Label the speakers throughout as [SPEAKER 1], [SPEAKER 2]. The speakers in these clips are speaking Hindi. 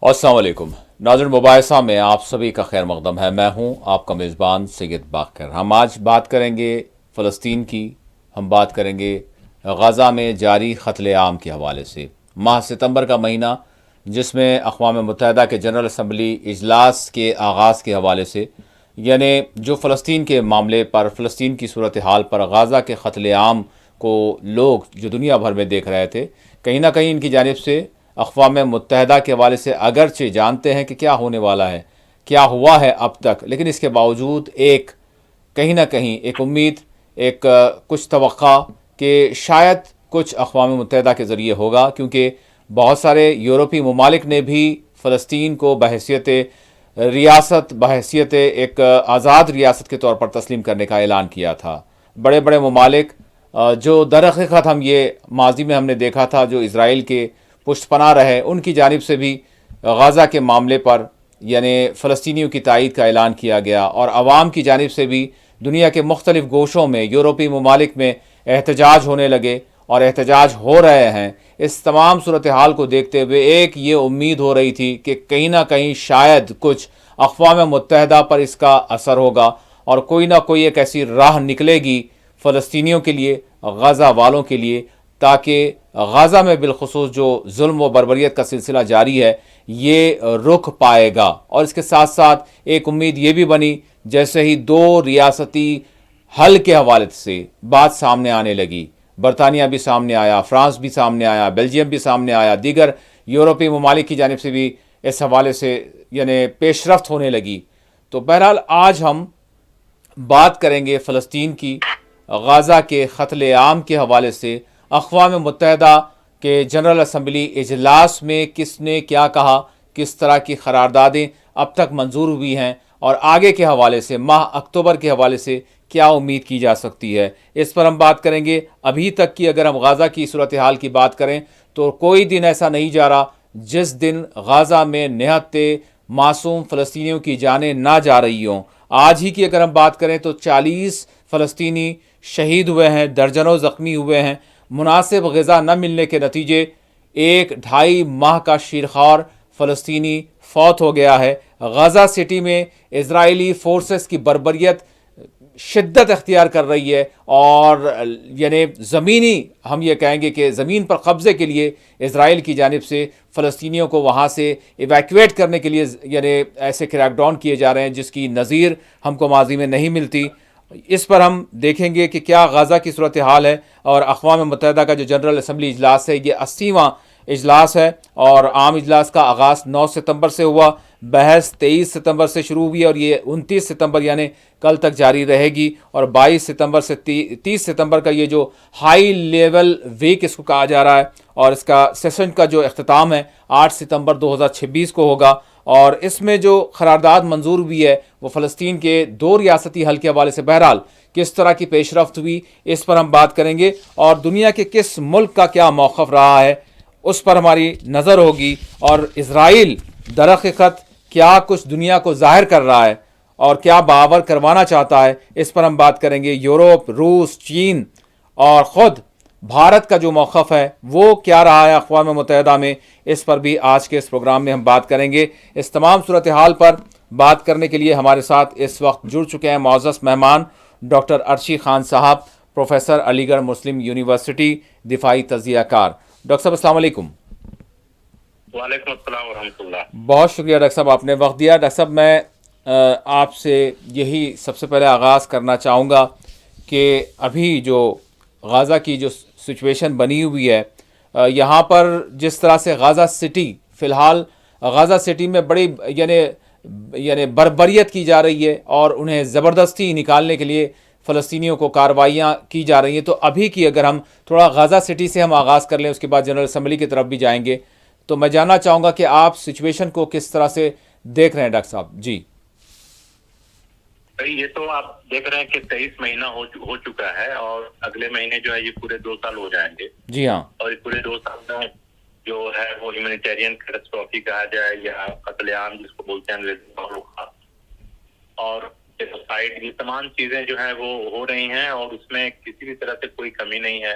[SPEAKER 1] अस्सलाम वालेकुम नाज़रीन, मुबाहिसा में आप सभी का खैर मकदम है। मैं हूं आपका मेज़बान सैयद बाकर। हम आज बात करेंगे फ़लस्तीन की। हम बात करेंगे गज़ा में जारी क़त्ल आम के हवाले से। माह सितंबर का महीना, जिसमें अक़वाम मुत्तहिदा के जनरल असम्बली इजलास के आगाज़ के हवाले से, यानी जो फ़लस्तीन के मामले पर, फ़लस्तीन की सूरत हाल पर, गज़ा के क़त्ल आम को लोग जो दुनिया भर में देख रहे थे, कहीं ना कहीं इनकी जानिब से अक़वाम मुत्तहिदा के हवाले से अगरचे जानते हैं कि क्या होने वाला है, क्या हुआ है अब तक, लेकिन इसके बावजूद एक कहीं ना कहीं एक उम्मीद, एक कुछ तवक्का कि शायद कुछ अक़वाम मुत्तहिदा के ज़रिए होगा, क्योंकि बहुत सारे यूरोपीय ममालिक ने भी फ़लस्तीन को बहैसियत रियासत, बहैसियत एक आज़ाद रियासत के तौर पर तस्लीम करने का ऐलान किया था। बड़े बड़े ममालिक जो दर हकीकत हम ये माजी में हमने देखा था, जो इसराइल के पुष्टपनाह रहे, उनकी जानिब से भी गज़ा के मामले पर यानी फ़लस्तीनियों की तायीद का ऐलान किया गया, और आवाम की जानिब से भी दुनिया के मुख्तलिफ़ गोशों में, यूरोपीय ममालिक में एहतजाज होने लगे और एहतजाज हो रहे हैं। इस तमाम सूरत हाल को देखते हुए एक ये उम्मीद हो रही थी कि कहीं ना कहीं शायद कुछ अक़वाम मुत्तहिदा पर इसका असर होगा और कोई ना कोई एक ऐसी राह निकलेगी फ़लस्तीनियों के लिए, गज़ा वालों के लिए, ताकि गज़ा में बिलखुसूस जो जुल्म व बर्बरियत का सिलसिला जारी है ये रुक पाएगा। और इसके साथ साथ एक उम्मीद ये भी बनी, जैसे ही दो रियासती हल के हवाले से बात सामने आने लगी, बरतानिया भी सामने आया, फ्रांस भी सामने आया, बेल्जियम भी सामने आया, दीगर यूरोपीय ममालिक की जानिब से भी इस हवाले से यानी पेशरफ्त होने लगी। तो बहरहाल आज हम बात करेंगे फ़लस्तीन की, गज़ा के क़त्ल आम के हवाले से। अक़वाम मुत्तहिदा के जनरल असम्बली इजलास में किसने क्या कहा, किस तरह की क़रारदादें अब तक मंजूर हुई हैं, और आगे के हवाले से माह अक्टूबर के हवाले से क्या उम्मीद की जा सकती है, इस पर हम बात करेंगे। अभी तक की अगर हम गज़ा की सूरत हाल की बात करें तो कोई दिन ऐसा नहीं जा रहा जिस दिन गज़ा में निहत्ते मासूम फ़लस्तीनियों की जानें ना जा रही हों। आज ही की अगर हम बात करें तो 40 फ़लस्तीनी शहीद हुए हैं, दर्जनों ज़ख्मी हुए हैं। मुनासिब ग़िज़ा न मिलने के नतीजे एक ढाई माह का शीरख्वार फ़लस्तीनी फौत हो गया है। गज़ा सिटी में इजरायली फोर्सेस की बर्बरियत शिद्दत अख्तियार कर रही है, और यानी ज़मीनी, हम ये कहेंगे कि ज़मीन पर कब्ज़े के लिए इसराइल की जानिब से फ़लस्तीनियों को वहाँ से इवैक्यूएट करने के लिए यानी ऐसे क्रैकडाउन किए जा रहे हैं जिसकी नज़ीर हमको माजी में नहीं मिलती। इस पर हम देखेंगे कि क्या गज़ा की सूरत हाल है। और अक़वाम मुत्तहिदा का जो जनरल असम्बली इजलास है, ये 80वां इजलास है, और आम इजलास का आगाज़ 9 सितंबर से हुआ, बहस 23 सितंबर से शुरू हुई और ये 29 सितंबर यानी कल तक जारी रहेगी। और 22 सितंबर से 30 सितंबर का ये जो हाई लेवल वीक इसको कहा जा रहा है, और इसका सेशन का जो अख्ताम है 8 सितंबर 2026 को होगा। और इसमें जो करारदाद मंजूर हुई है वो फ़लस्तीन के दो रियासती हल के हवाले से बहरहाल किस तरह की पेशरफ्त हुई, इस पर हम बात करेंगे। और दुनिया के किस मुल्क का क्या मौक़िफ़ रहा है उस पर हमारी नज़र होगी। और इसराइल दरहक़ीक़त क्या कुछ दुनिया को ज़ाहिर कर रहा है और क्या बावर करवाना चाहता है, इस पर हम बात करेंगे। यूरोप, रूस, चीन और ख़ुद भारत का जो मौक़िफ़ है वो क्या रहा है अक़वाम मुत्तहिदा में, इस पर भी आज के इस प्रोग्राम में हम बात करेंगे। इस तमाम सूरत हाल पर बात करने के लिए हमारे साथ इस वक्त जुड़ चुके हैं मोअज़्ज़ज़ मेहमान डॉक्टर अर्शी खान साहब, प्रोफेसर, अलीगढ़ मुस्लिम यूनिवर्सिटी, दिफाई तज़ियाकार। डॉक्टर साहब अस्सलाम वालेकुम।
[SPEAKER 2] वालेकुम अस्सलाम व रहमतुल्लाह।
[SPEAKER 1] बहुत शुक्रिया डॉक्टर साहब, आपने वक्त दिया। डॉक्टर साहब, मैं आपसे यही सबसे पहले आगाज़ करना चाहूँगा कि अभी जो गज़ा की जो सिचुएशन बनी हुई है, यहाँ पर जिस तरह से गज़ा सिटी फ़िलहाल, गज़ा सिटी में बड़ी यानी यानी बर्बरियत की जा रही है और उन्हें ज़बरदस्ती निकालने के लिए फ़लस्तीनियों को कार्रवाइयाँ की जा रही हैं। तो अभी की अगर हम थोड़ा गज़ा सिटी से हम आगाज़ कर लें, उसके बाद जनरल असम्बली की तरफ भी जाएंगे, तो मैं जानना चाहूँगा कि आप सिचुएशन को किस तरह से देख रहे हैं डॉक्टर साहब। जी
[SPEAKER 2] भाई, ये तो आप देख रहे हैं कि 23 महीना हो चुका है और अगले महीने जो है ये पूरे 2 साल हो जाएंगे।
[SPEAKER 1] जी हाँ।
[SPEAKER 2] और इस पूरे 2 साल में जो है वो ह्यूमैनिटेरियन कैटास्ट्रॉफी कहा जाए या कत्लेआम जिसको बोलते हैं अंग्रेजी में, और जेनोसाइड, ये तमाम चीजें जो है वो हो रही हैं और उसमें किसी भी तरह से कोई कमी नहीं है।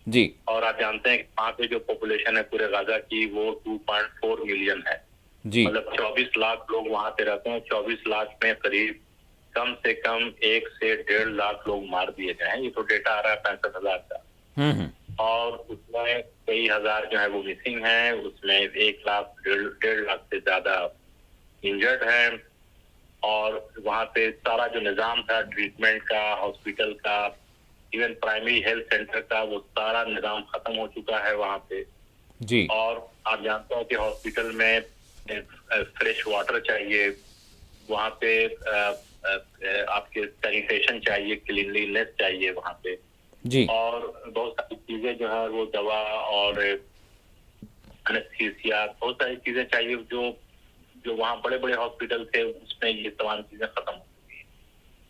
[SPEAKER 1] जी
[SPEAKER 2] और आप जानते हैं कि वहाँ पे जो पॉपुलेशन है पूरे गाजा की वो 2.4 मिलियन है।
[SPEAKER 1] जी।
[SPEAKER 2] मतलब 24 लाख लोग वहां पे रहते हैं। 24 लाख में करीब कम से कम 1 से 1.5 लाख लोग मार दिए गए हैं। ये तो डेटा आ रहा है 65,000 का।
[SPEAKER 1] हम्म।
[SPEAKER 2] और उसमें कई हजार जो है वो मिसिंग है, उसमें 1 लाख 1.5 लाख से ज्यादा इंजर्ड है। और वहां पे सारा जो निजाम था ट्रीटमेंट का, हॉस्पिटल का, इवन प्राइमरी हेल्थ सेंटर का, वो सारा निजाम खत्म हो चुका है वहां पे।
[SPEAKER 1] जी।
[SPEAKER 2] और आप जानते हो कि हॉस्पिटल में फ्रेश वाटर चाहिए, वहाँ पे आपके सैनिटेशन चाहिए, क्लीनलीनेस चाहिए वहाँ पे।
[SPEAKER 1] जी।
[SPEAKER 2] और बहुत सारी चीजें जो है वो दवा और एनेस्थीसिया, बहुत सारी चीजें चाहिए जो जो वहाँ बड़े बड़े हॉस्पिटल थे उसमें ये तमाम चीजें खत्म हो चुकी हैं।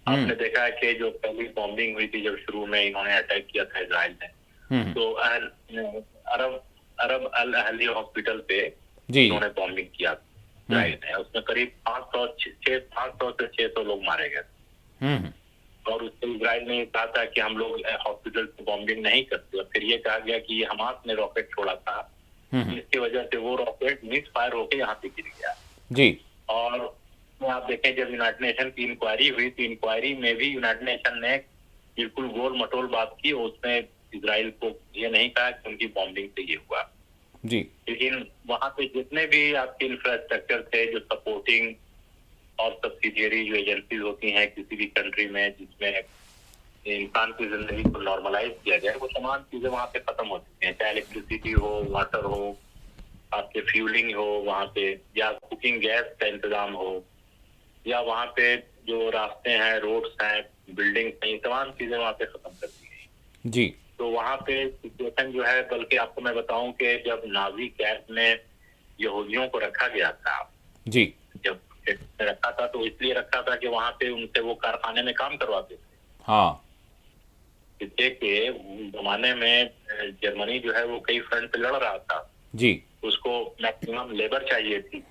[SPEAKER 2] आपने देखा है कि जो पहली बॉम्बिंग हुई थी, जब शुरू में इन्होंने अटैक किया था इजराइल ने, तो अरब अरब अल अहली हॉस्पिटल पे
[SPEAKER 1] जी।
[SPEAKER 2] इन्होंने बॉम्बिंग किया इजराइल ने। उसमें करीब 500 से 600 लोग मारे गए। और उससे इजराइल ने कहा था कि हम लोग हॉस्पिटल पे बॉम्बिंग नहीं करते। और फिर ये कहा गया कि ये हमास ने रॉकेट छोड़ा था, इसकी वजह से वो रॉकेट मिस फायर होकर यहाँ पे गिर गया।
[SPEAKER 1] जी।
[SPEAKER 2] और आप देखें, जब यूनाइटेड नेशन की इंक्वायरी हुई तो इंक्वायरी में भी यूनाइटेड नेशन ने बिल्कुल गोल मटोल बात की। उसमें इजराइल को ये नहीं कहा कि उनकी बॉम्बिंग से ये हुआ।
[SPEAKER 1] जी।
[SPEAKER 2] लेकिन वहां पे जितने भी आपके इंफ्रास्ट्रक्चर थे, जो सपोर्टिंग और सब्सिडियरी जो एजेंसीज होती हैं किसी भी कंट्री में, जिसमें इंसान की जिंदगी को नॉर्मलाइज किया जाए, वो तमाम चीजें वहां पे खत्म हो चुकी हैं। चाहे इलेक्ट्रिसिटी हो, वाटर हो, आपके फ्यूलिंग हो वहां पे, या कुकिंग गैस का इंतजाम हो, या वहां पे जो रास्ते हैं, रोड्स हैं, बिल्डिंग हैं, तमाम चीजें वहां पे खत्म कर दी गई।
[SPEAKER 1] जी।
[SPEAKER 2] तो वहां पे सिचुएशन जो है, बल्कि आपको मैं बताऊं कि जब नाजी कैंप में यहूदियों को रखा गया था,
[SPEAKER 1] जी।
[SPEAKER 2] जब रखा था तो इसलिए रखा था कि वहां पे उनसे वो कारखाने में काम करवाते थे।
[SPEAKER 1] हाँ।
[SPEAKER 2] इसलिए के जमाने में जर्मनी जो है वो कई फ्रंट पे लड़ रहा था।
[SPEAKER 1] जी।
[SPEAKER 2] उसको मैक्सिमम लेबर चाहिए थी।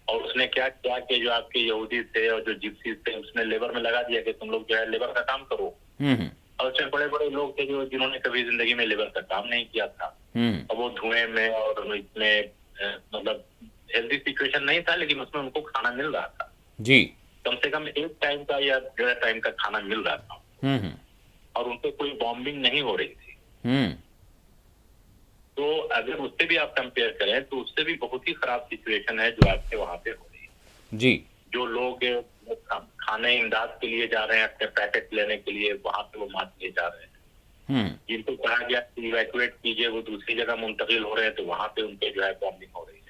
[SPEAKER 2] और उसने क्या किया कि जो आपके यहूदी थे और जो जिप्सी थे, उसने लेबर में लगा दिया कि तुम लोग जो है लेबर का काम करो। और उसमें बड़े बड़े लोग थे जो जिन्होंने कभी जिंदगी में लेबर का काम नहीं किया था। और वो धुएं में और इसमें मतलब हेल्दी सिचुएशन नहीं था, लेकिन उसमें उनको खाना मिल रहा था।
[SPEAKER 1] जी।
[SPEAKER 2] कम से कम 1 टाइम का या 1.5 टाइम का खाना मिल रहा था। और उनपे कोई बॉम्बिंग नहीं हो रही थी। तो अगर उससे भी आप कंपेयर करें तो उससे भी बहुत ही खराब सिचुएशन है जो आपके वहां पे हो रही है।
[SPEAKER 1] जी।
[SPEAKER 2] जो लोग खाने इमदाद के लिए जा रहे हैं, अपने पैकेट लेने के लिए, वहां पे वो मार दिए जा रहे हैं। जिनको कहा गया कि इवैक्यूएट कीजिए, वो दूसरी जगह मुंतकिल हो रहे हैं, तो वहां पे उनके जो है बॉम्बिंग हो रही है।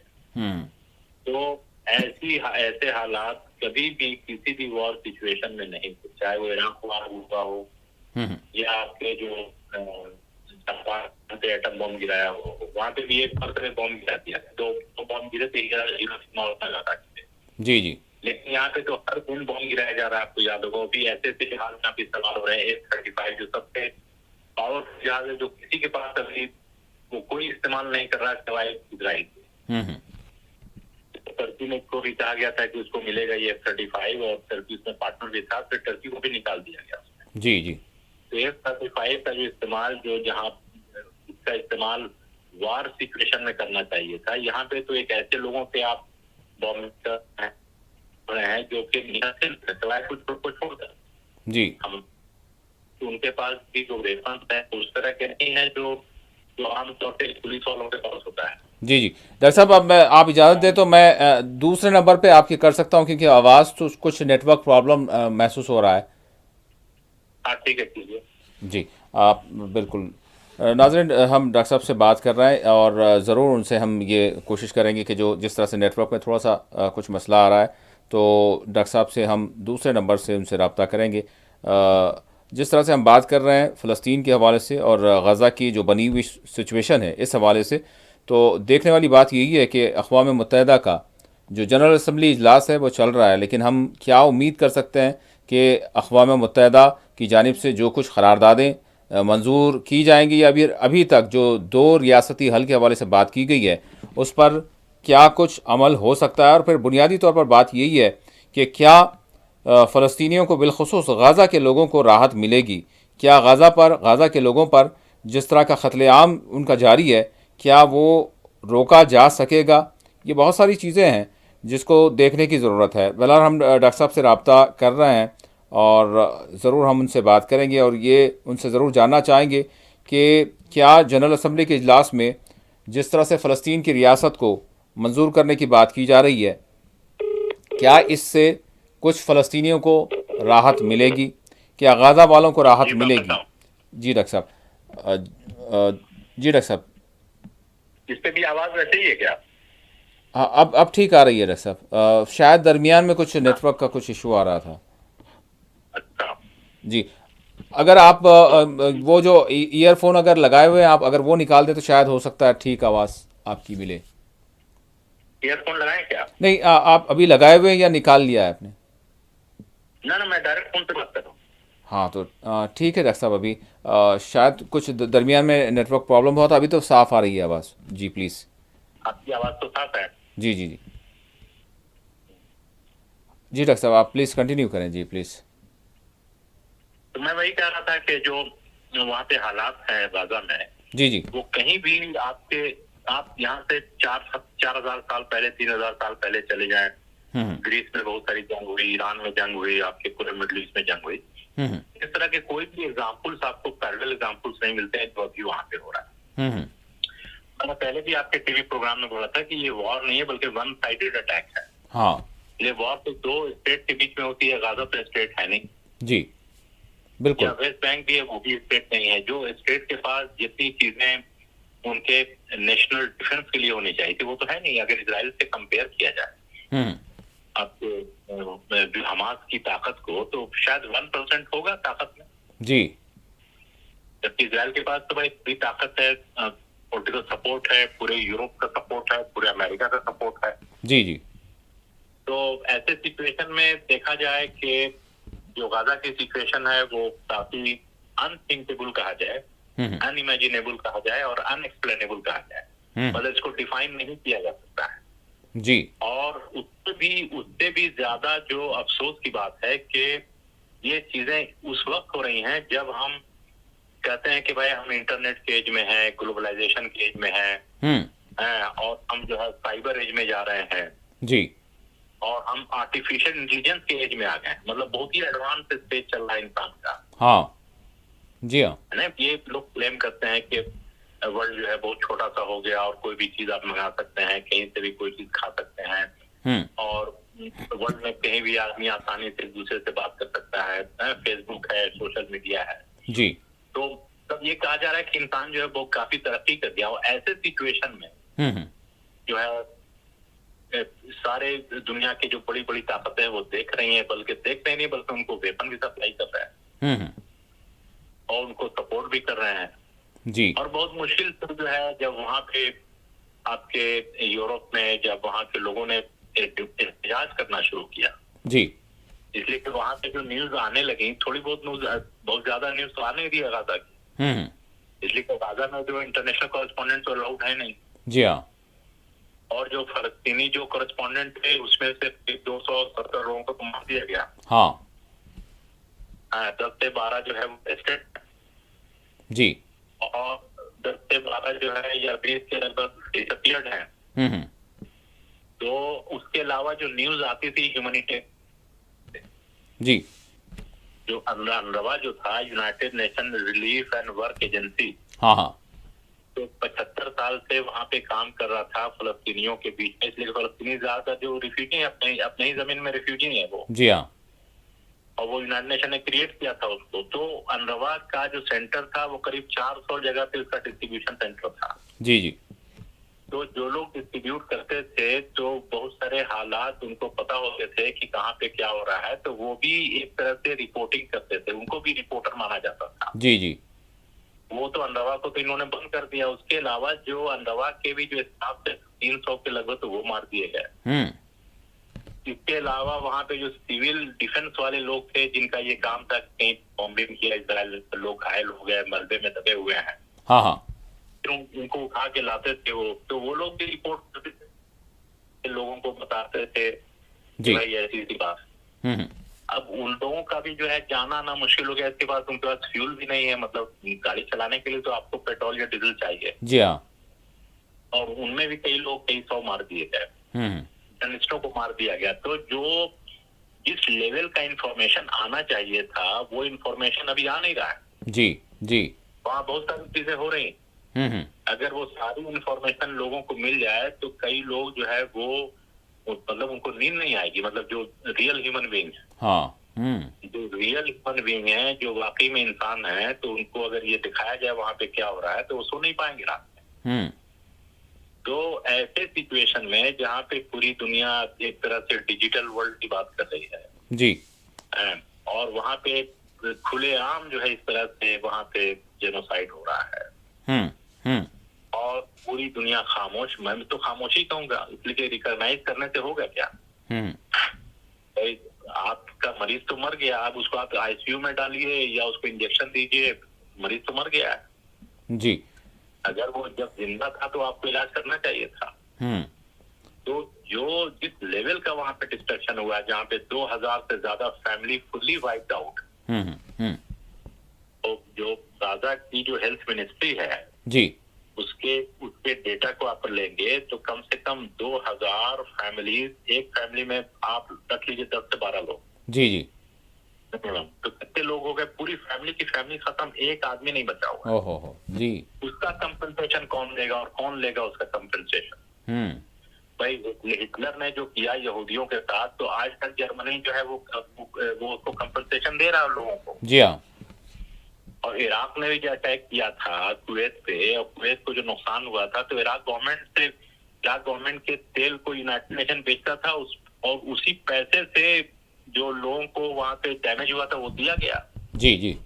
[SPEAKER 2] तो ऐसे हालात कभी भी किसी भी वॉर सिचुएशन में नहीं थे, चाहे वो इराक वॉर हुआ हो या आपके जो जापान पे एटम बॉम्ब गिराया हो, वहां पे भी एक बार बॉम्ब गिरा दिया, दो बॉम्ब गिरे थे हिरोशिमा और नागासाकी पे।
[SPEAKER 1] जी। जी।
[SPEAKER 2] लेकिन यहाँ पे तो हर दिन बॉम्ब गिराया जा रहा है। आपको याद होगा भी ऐसे ऐसे जहाज यहाँ पे इस्तेमाल हो रहे हैं। F-35 जो सबसे पावरफुल जहाज है, जो किसी के पास अभी वो कोई इस्तेमाल नहीं कर रहा सिवाय इजराइल के। टर्की में को भी कहा गया था कि उसको मिलेगा ये F-35, और टर्की उसमें पार्टनर भी था, फिर टर्की को भी निकाल दिया गया उसमें।
[SPEAKER 1] जी। जी।
[SPEAKER 2] तो F-35 का जो इस्तेमाल, जो जहाँ इसका इस्तेमाल वार सिचुएशन में करना चाहिए था, यहाँ पे तो एक ऐसे लोगों पे आप बॉम्ब कर रहे हैं जो कि कुछ छोड़कर
[SPEAKER 1] जी।
[SPEAKER 2] हम तो उनके पास भी जो वेपन है उस तरह के नहीं है जो आमतौर पे पुलिस वालों के पास होता है।
[SPEAKER 1] जी। जी डॉक्टर साहब, अब मैं आप इजाज़त दें तो मैं दूसरे नंबर पे आपकी कर सकता हूँ, क्योंकि आवाज़ तो कुछ नेटवर्क प्रॉब्लम महसूस हो रहा है।
[SPEAKER 2] हाँ ठीक है, कीजिए।
[SPEAKER 1] जी, आप बिल्कुल। नाज़रीन, हम डॉक्टर साहब से बात कर रहे हैं और ज़रूर उनसे हम ये कोशिश करेंगे कि जो जिस तरह से नेटवर्क में थोड़ा सा कुछ मसला आ रहा है, तो डॉक्टर साहब से हम दूसरे नंबर से उनसे रब्ता करेंगे। जिस तरह से हम बात कर रहे हैं फ़लस्तीन के हवाले से और गज़ा की जो बनी हुई सिचुएशन है इस हवाले से, तो देखने वाली बात यही है कि अक़वाम मुत्तहिदा का जो जनरल असम्बली इजलास है वो चल रहा है, लेकिन हम क्या उम्मीद कर सकते हैं कि अक़वाम मुत्तहिदा की जानिब से जो कुछ क़रारदादें मंजूर की जाएंगी, या अभी तक जो 2 रियासती हल के हवाले से बात की गई है उस पर क्या कुछ अमल हो सकता है। और फिर बुनियादी तौर पर बात यही है कि क्या फ़लस्तीनियों को बिलखुसूस गज़ा के लोगों को राहत मिलेगी, क्या गज़ा के लोगों पर जिस तरह का क़त्ल-ए-आम उनका जारी है, क्या वो रोका जा सकेगा, ये बहुत सारी चीज़ें हैं जिसको देखने की ज़रूरत है। बहरहाल हम डॉक्टर साहब से रब्ता कर रहे हैं और ज़रूर हम उनसे बात करेंगे और ये उनसे ज़रूर जानना चाहेंगे कि क्या जनरल असम्बली के इजलास में जिस तरह से फ़लस्तीन की रियासत को मंजूर करने की बात की जा रही है, क्या इससे कुछ फ़लस्तीनियों को राहत मिलेगी, क्या गाज़ा वालों को राहत
[SPEAKER 2] जी मैं
[SPEAKER 1] मिलेगी?
[SPEAKER 2] बताऊं,
[SPEAKER 1] जी डॉक्टर साहब। जी डॉक्टर साहब।
[SPEAKER 2] इस पे भी आवाज वैसे ही है क्या?
[SPEAKER 1] हाँ, अब ठीक आ रही है डॉक्टर साहब। शायद दरमियान में कुछ नेटवर्क का कुछ इशू आ रहा था।
[SPEAKER 2] अच्छा।
[SPEAKER 1] जी। अगर आप
[SPEAKER 2] तो
[SPEAKER 1] वो जो ईयरफोन अगर लगाए हुए हैं आप, अगर वो निकाल दें तो शायद हो सकता है ठीक आवाज़ आपकी मिले।
[SPEAKER 2] ईयरफोन लगाए क्या?
[SPEAKER 1] नहीं, आप अभी लगाए हुए हैं या निकाल लिया है आपने?
[SPEAKER 2] ना ना, मैं डायरेक्ट फोन से बात कर रहा हूँ।
[SPEAKER 1] हाँ, तो ठीक है डॉक्टर साहब। अभी शायद कुछ दरमियान में नेटवर्क प्रॉब्लम हुआ था। अभी तो साफ़ आ रही है आवाज़। जी प्लीज़।
[SPEAKER 2] आपकी आवाज तो साफ है।
[SPEAKER 1] जी जी जी। जी डॉक्टर साहब, आप प्लीज़ कंटिन्यू करें। जी प्लीज़।
[SPEAKER 2] तो मैं वही कह रहा था कि जो वहाँ पे हालात है गाजा में,
[SPEAKER 1] जी जी।
[SPEAKER 2] वो कहीं भी आप यहाँ से 4,000 साल पहले, 3,000 साल पहले चले जाएं।
[SPEAKER 1] हम्म
[SPEAKER 2] ग्रीस में बहुत सारी जंग हुई, ईरान में जंग हुई, आपके पूरे मिडिल ईस्ट में जंग हुई।
[SPEAKER 1] हम्म
[SPEAKER 2] इस तरह के कोई भी एग्जाम्पल्स आपको पैरेलल एग्जाम्पल्स नहीं मिलते हैं जो अभी वहां पे हो रहा है।
[SPEAKER 1] हम्म।
[SPEAKER 2] मैंने पहले भी आपके टीवी प्रोग्राम में बोला था कि ये वॉर नहीं है बल्कि वन साइडेड अटैक है।
[SPEAKER 1] हाँ
[SPEAKER 2] ये वॉर तो दो स्टेट के बीच में होती है, गाजा तो स्टेट है नहीं,
[SPEAKER 1] जी
[SPEAKER 2] या
[SPEAKER 1] बिल्कुल।
[SPEAKER 2] वेस्ट बैंक भी है वो भी स्टेट नहीं है। जो स्टेट के पास जितनी चीजें उनके नेशनल डिफेंस के लिए होनी चाहिए थी वो तो है नहीं। अगर इसराइल से कंपेयर किया जाए
[SPEAKER 1] हम्म
[SPEAKER 2] आपको हमास की ताकत को, तो शायद 1% होगा ताकत में,
[SPEAKER 1] जी
[SPEAKER 2] जबकि इसराइल के पास तो भाई पूरी ताकत है, पॉलिटिकल सपोर्ट है, पूरे यूरोप का सपोर्ट है, पूरे अमेरिका का सपोर्ट है।
[SPEAKER 1] जी जी।
[SPEAKER 2] तो ऐसे सिचुएशन में देखा जाए कि जो गाजा की सिचुएशन है वो काफी अनथिंकेबल कहा जाए,
[SPEAKER 1] हम्म
[SPEAKER 2] अनइमेजिनेबल कहा जाए और अनएक्सप्लेनेबल कहा जाए।
[SPEAKER 1] हम्म।
[SPEAKER 2] मतलब इसको डिफाइन नहीं किया जा सकता है।
[SPEAKER 1] जी
[SPEAKER 2] और उससे भी ज्यादा जो अफसोस की बात है कि ये चीजें उस वक्त हो रही हैं जब हम कहते हैं कि भाई हम इंटरनेट के एज में हैं, ग्लोबलाइजेशन के एज में
[SPEAKER 1] हम्म।
[SPEAKER 2] हैं, और हम जो है साइबर एज में जा रहे हैं
[SPEAKER 1] जी
[SPEAKER 2] और हम आर्टिफिशियल इंटेलिजेंस के एज में आ गए हैं। मतलब बहुत ही एडवांस स्टेज चल रहा है इंसान का,
[SPEAKER 1] हाँ। जी हाँ।
[SPEAKER 2] है ना। ये लोग क्लेम करते हैं कि वर्ल्ड जो है बहुत छोटा सा हो गया और कोई भी चीज आप मंगा सकते हैं, कहीं से भी कोई चीज खा सकते हैं, और वर्ल्ड में कहीं भी आदमी आसानी से एक दूसरे से बात कर सकता है, फेसबुक है, सोशल मीडिया है।
[SPEAKER 1] जी
[SPEAKER 2] तो तब ये कहा जा रहा है कि इंसान जो है वो काफी तरक्की कर गया। और ऐसे सिचुएशन में जो है सारे दुनिया की जो बड़ी बड़ी ताकतें वो देख रही हैं, बल्कि देख रही नहीं बल्कि उनको वेपन भी सप्लाई कर रहे हैं और उनको सपोर्ट भी कर रहे हैं।
[SPEAKER 1] जी
[SPEAKER 2] और बहुत मुश्किल से जो है जब वहां पे आपके यूरोप में जब वहां के लोगों ने एहतजाज करना शुरू किया,
[SPEAKER 1] जी।
[SPEAKER 2] इसलिए कि वहां पे जो न्यूज आने लगी, थोड़ी बहुत न्यूज, बहुत ज्यादा न्यूज तो आने दिया गाजा की, इसलिए कि गाजा में जो इंटरनेशनल कॉरेस्पॉन्डेंट तो अलाउड है नहीं।
[SPEAKER 1] जी हाँ।
[SPEAKER 2] और जो फलस्तीनी जो कॉरेस्पॉन्डेंट थे उसमें से 270 लोगों को तो मार दिया गया।
[SPEAKER 1] हाँ
[SPEAKER 2] 10 से 12 जो है स्टेट,
[SPEAKER 1] जी।
[SPEAKER 2] और 10 से 12 जो है या 20 के लगभग डिसअपियर्ड है। तो उसके अलावा जो न्यूज आती थी ह्यूमैनिटेरियन,
[SPEAKER 1] जी
[SPEAKER 2] जो अनरवा जो था, United Nation Relief and work agency,
[SPEAKER 1] हाँ हाँ।
[SPEAKER 2] तो 75 साल से वहां पे काम कर रहा था फलस्तीनियों के बीच में। इसलिए फलस्तीनी ज्यादातर जो रिफ्यूजी है, अपने ही जमीन में रिफ्यूजी है वो,
[SPEAKER 1] जी हाँ।
[SPEAKER 2] और वो यूनाइटेड नेशन ने क्रिएट किया था उसको। तो अनरवा का जो सेंटर था वो करीब 400 जगह पे उसका डिस्ट्रीब्यूशन सेंटर था।
[SPEAKER 1] जी जी।
[SPEAKER 2] तो जो लोग डिस्ट्रीब्यूट करते थे तो बहुत सारे हालात उनको पता होते थे कि कहाँ पे क्या हो रहा है, तो वो भी एक तरह से रिपोर्टिंग करते थे, उनको भी रिपोर्टर माना जाता था।
[SPEAKER 1] जी जी।
[SPEAKER 2] वो तो अनरवा को तो इन्होंने बंद कर दिया। उसके अलावा जो अनरवा के भी जो स्टाफ थे 300 के लगभग, तो वो मार दिए गए। इसके अलावा वहां पे जो सिविल डिफेंस वाले लोग थे जिनका ये काम था, कहीं बॉम्बिंग किया इसराइल, लोग घायल हो गए, मलबे में दबे हुए हैं,
[SPEAKER 1] हाँ हाँ।
[SPEAKER 2] तो उनको उठा के लाते थे वो, तो वो लोग भी रिपोर्ट करते थे, लोगों को बताते थे कि भाई ऐसी सी बात। अब उन लोगों का भी जो है जाना ना मुश्किल हो गया। इसके पास उनके पास फ्यूल भी नहीं है, मतलब गाड़ी चलाने के लिए तो आपको पेट्रोल या डीजल चाहिए।
[SPEAKER 1] जी हाँ।
[SPEAKER 2] और उनमें भी कई लोग, कई 100 मार दिए गए, जर्नलिस्टों को मार दिया गया। तो जो जिस लेवल का इंफॉर्मेशन आना चाहिए था वो इंफॉर्मेशन अभी आ नहीं रहा है।
[SPEAKER 1] जी जी।
[SPEAKER 2] वहाँ बहुत सारी चीजें हो रही हैं। अगर वो सारी इंफॉर्मेशन लोगों को मिल जाए तो कई लोग जो है वो मतलब उनको नींद नहीं आएगी, मतलब जो रियल ह्यूमन बीइंग है,
[SPEAKER 1] हाँ।
[SPEAKER 2] जो रियल ह्यूमन बीइंग है, जो वाकई में इंसान है, तो उनको अगर ये दिखाया जाए वहां पे क्या हो रहा है तो वो सो नहीं पाएंगे रात में। तो ऐसे सिचुएशन में जहाँ पे पूरी दुनिया एक तरह से डिजिटल वर्ल्ड की बात कर रही है
[SPEAKER 1] जी,
[SPEAKER 2] और वहाँ पे खुलेआम जो है इस तरह से वहाँ पे जेनोसाइड हो रहा है और पूरी दुनिया खामोश, मैं तो खामोशी कहूंगा, इसलिए कि रिकॉग्नाइज करने से होगा क्या? भाई आपका मरीज तो मर गया, आप उसको आप आईसीयू में डालिए या उसको इंजेक्शन दीजिए, मरीज तो मर गया है
[SPEAKER 1] जी।
[SPEAKER 2] अगर वो जब जिंदा था तो आपको इलाज करना चाहिए था। तो जो जिस लेवल का वहां पे डिस्ट्रक्शन हुआ है, जहाँ पे 2000 से ज्यादा फैमिली फुल्ली वाइप्ड आउट, तो जो गाजा की जो हेल्थ मिनिस्ट्री है
[SPEAKER 1] जी,
[SPEAKER 2] उसके डेटा को आप लेंगे तो कम से कम 2000 फैमिलीज, एक फैमिली में आप रख लीजिए 10 से 12 लोग।
[SPEAKER 1] जी जी।
[SPEAKER 2] तो कितने लोग हो गए? पूरी फैमिली की फैमिली खत्म, एक आदमी नहीं बचा हुआ।
[SPEAKER 1] ओहो जी।
[SPEAKER 2] उसका कंपनसेशन कौन लेगा और कौन लेगा उसका कंपनसेशन? भाई हिटलर ने जो किया यहूदियों के साथ, तो आज तक जर्मनी जो है वो उसको कंपनसेशन दे रहा है लोगों को।
[SPEAKER 1] जी हाँ।
[SPEAKER 2] और इराक ने भी जो अटैक किया था कुवैत पे, और कुवैत को जो नुकसान हुआ था, तो इराक गवर्नमेंट के तेल को यूनाइटेड नेशन बेचता था और उसी पैसे से जो लोगों को वहां पे डैमेज हुआ था वो दिया गया।
[SPEAKER 1] जी जी।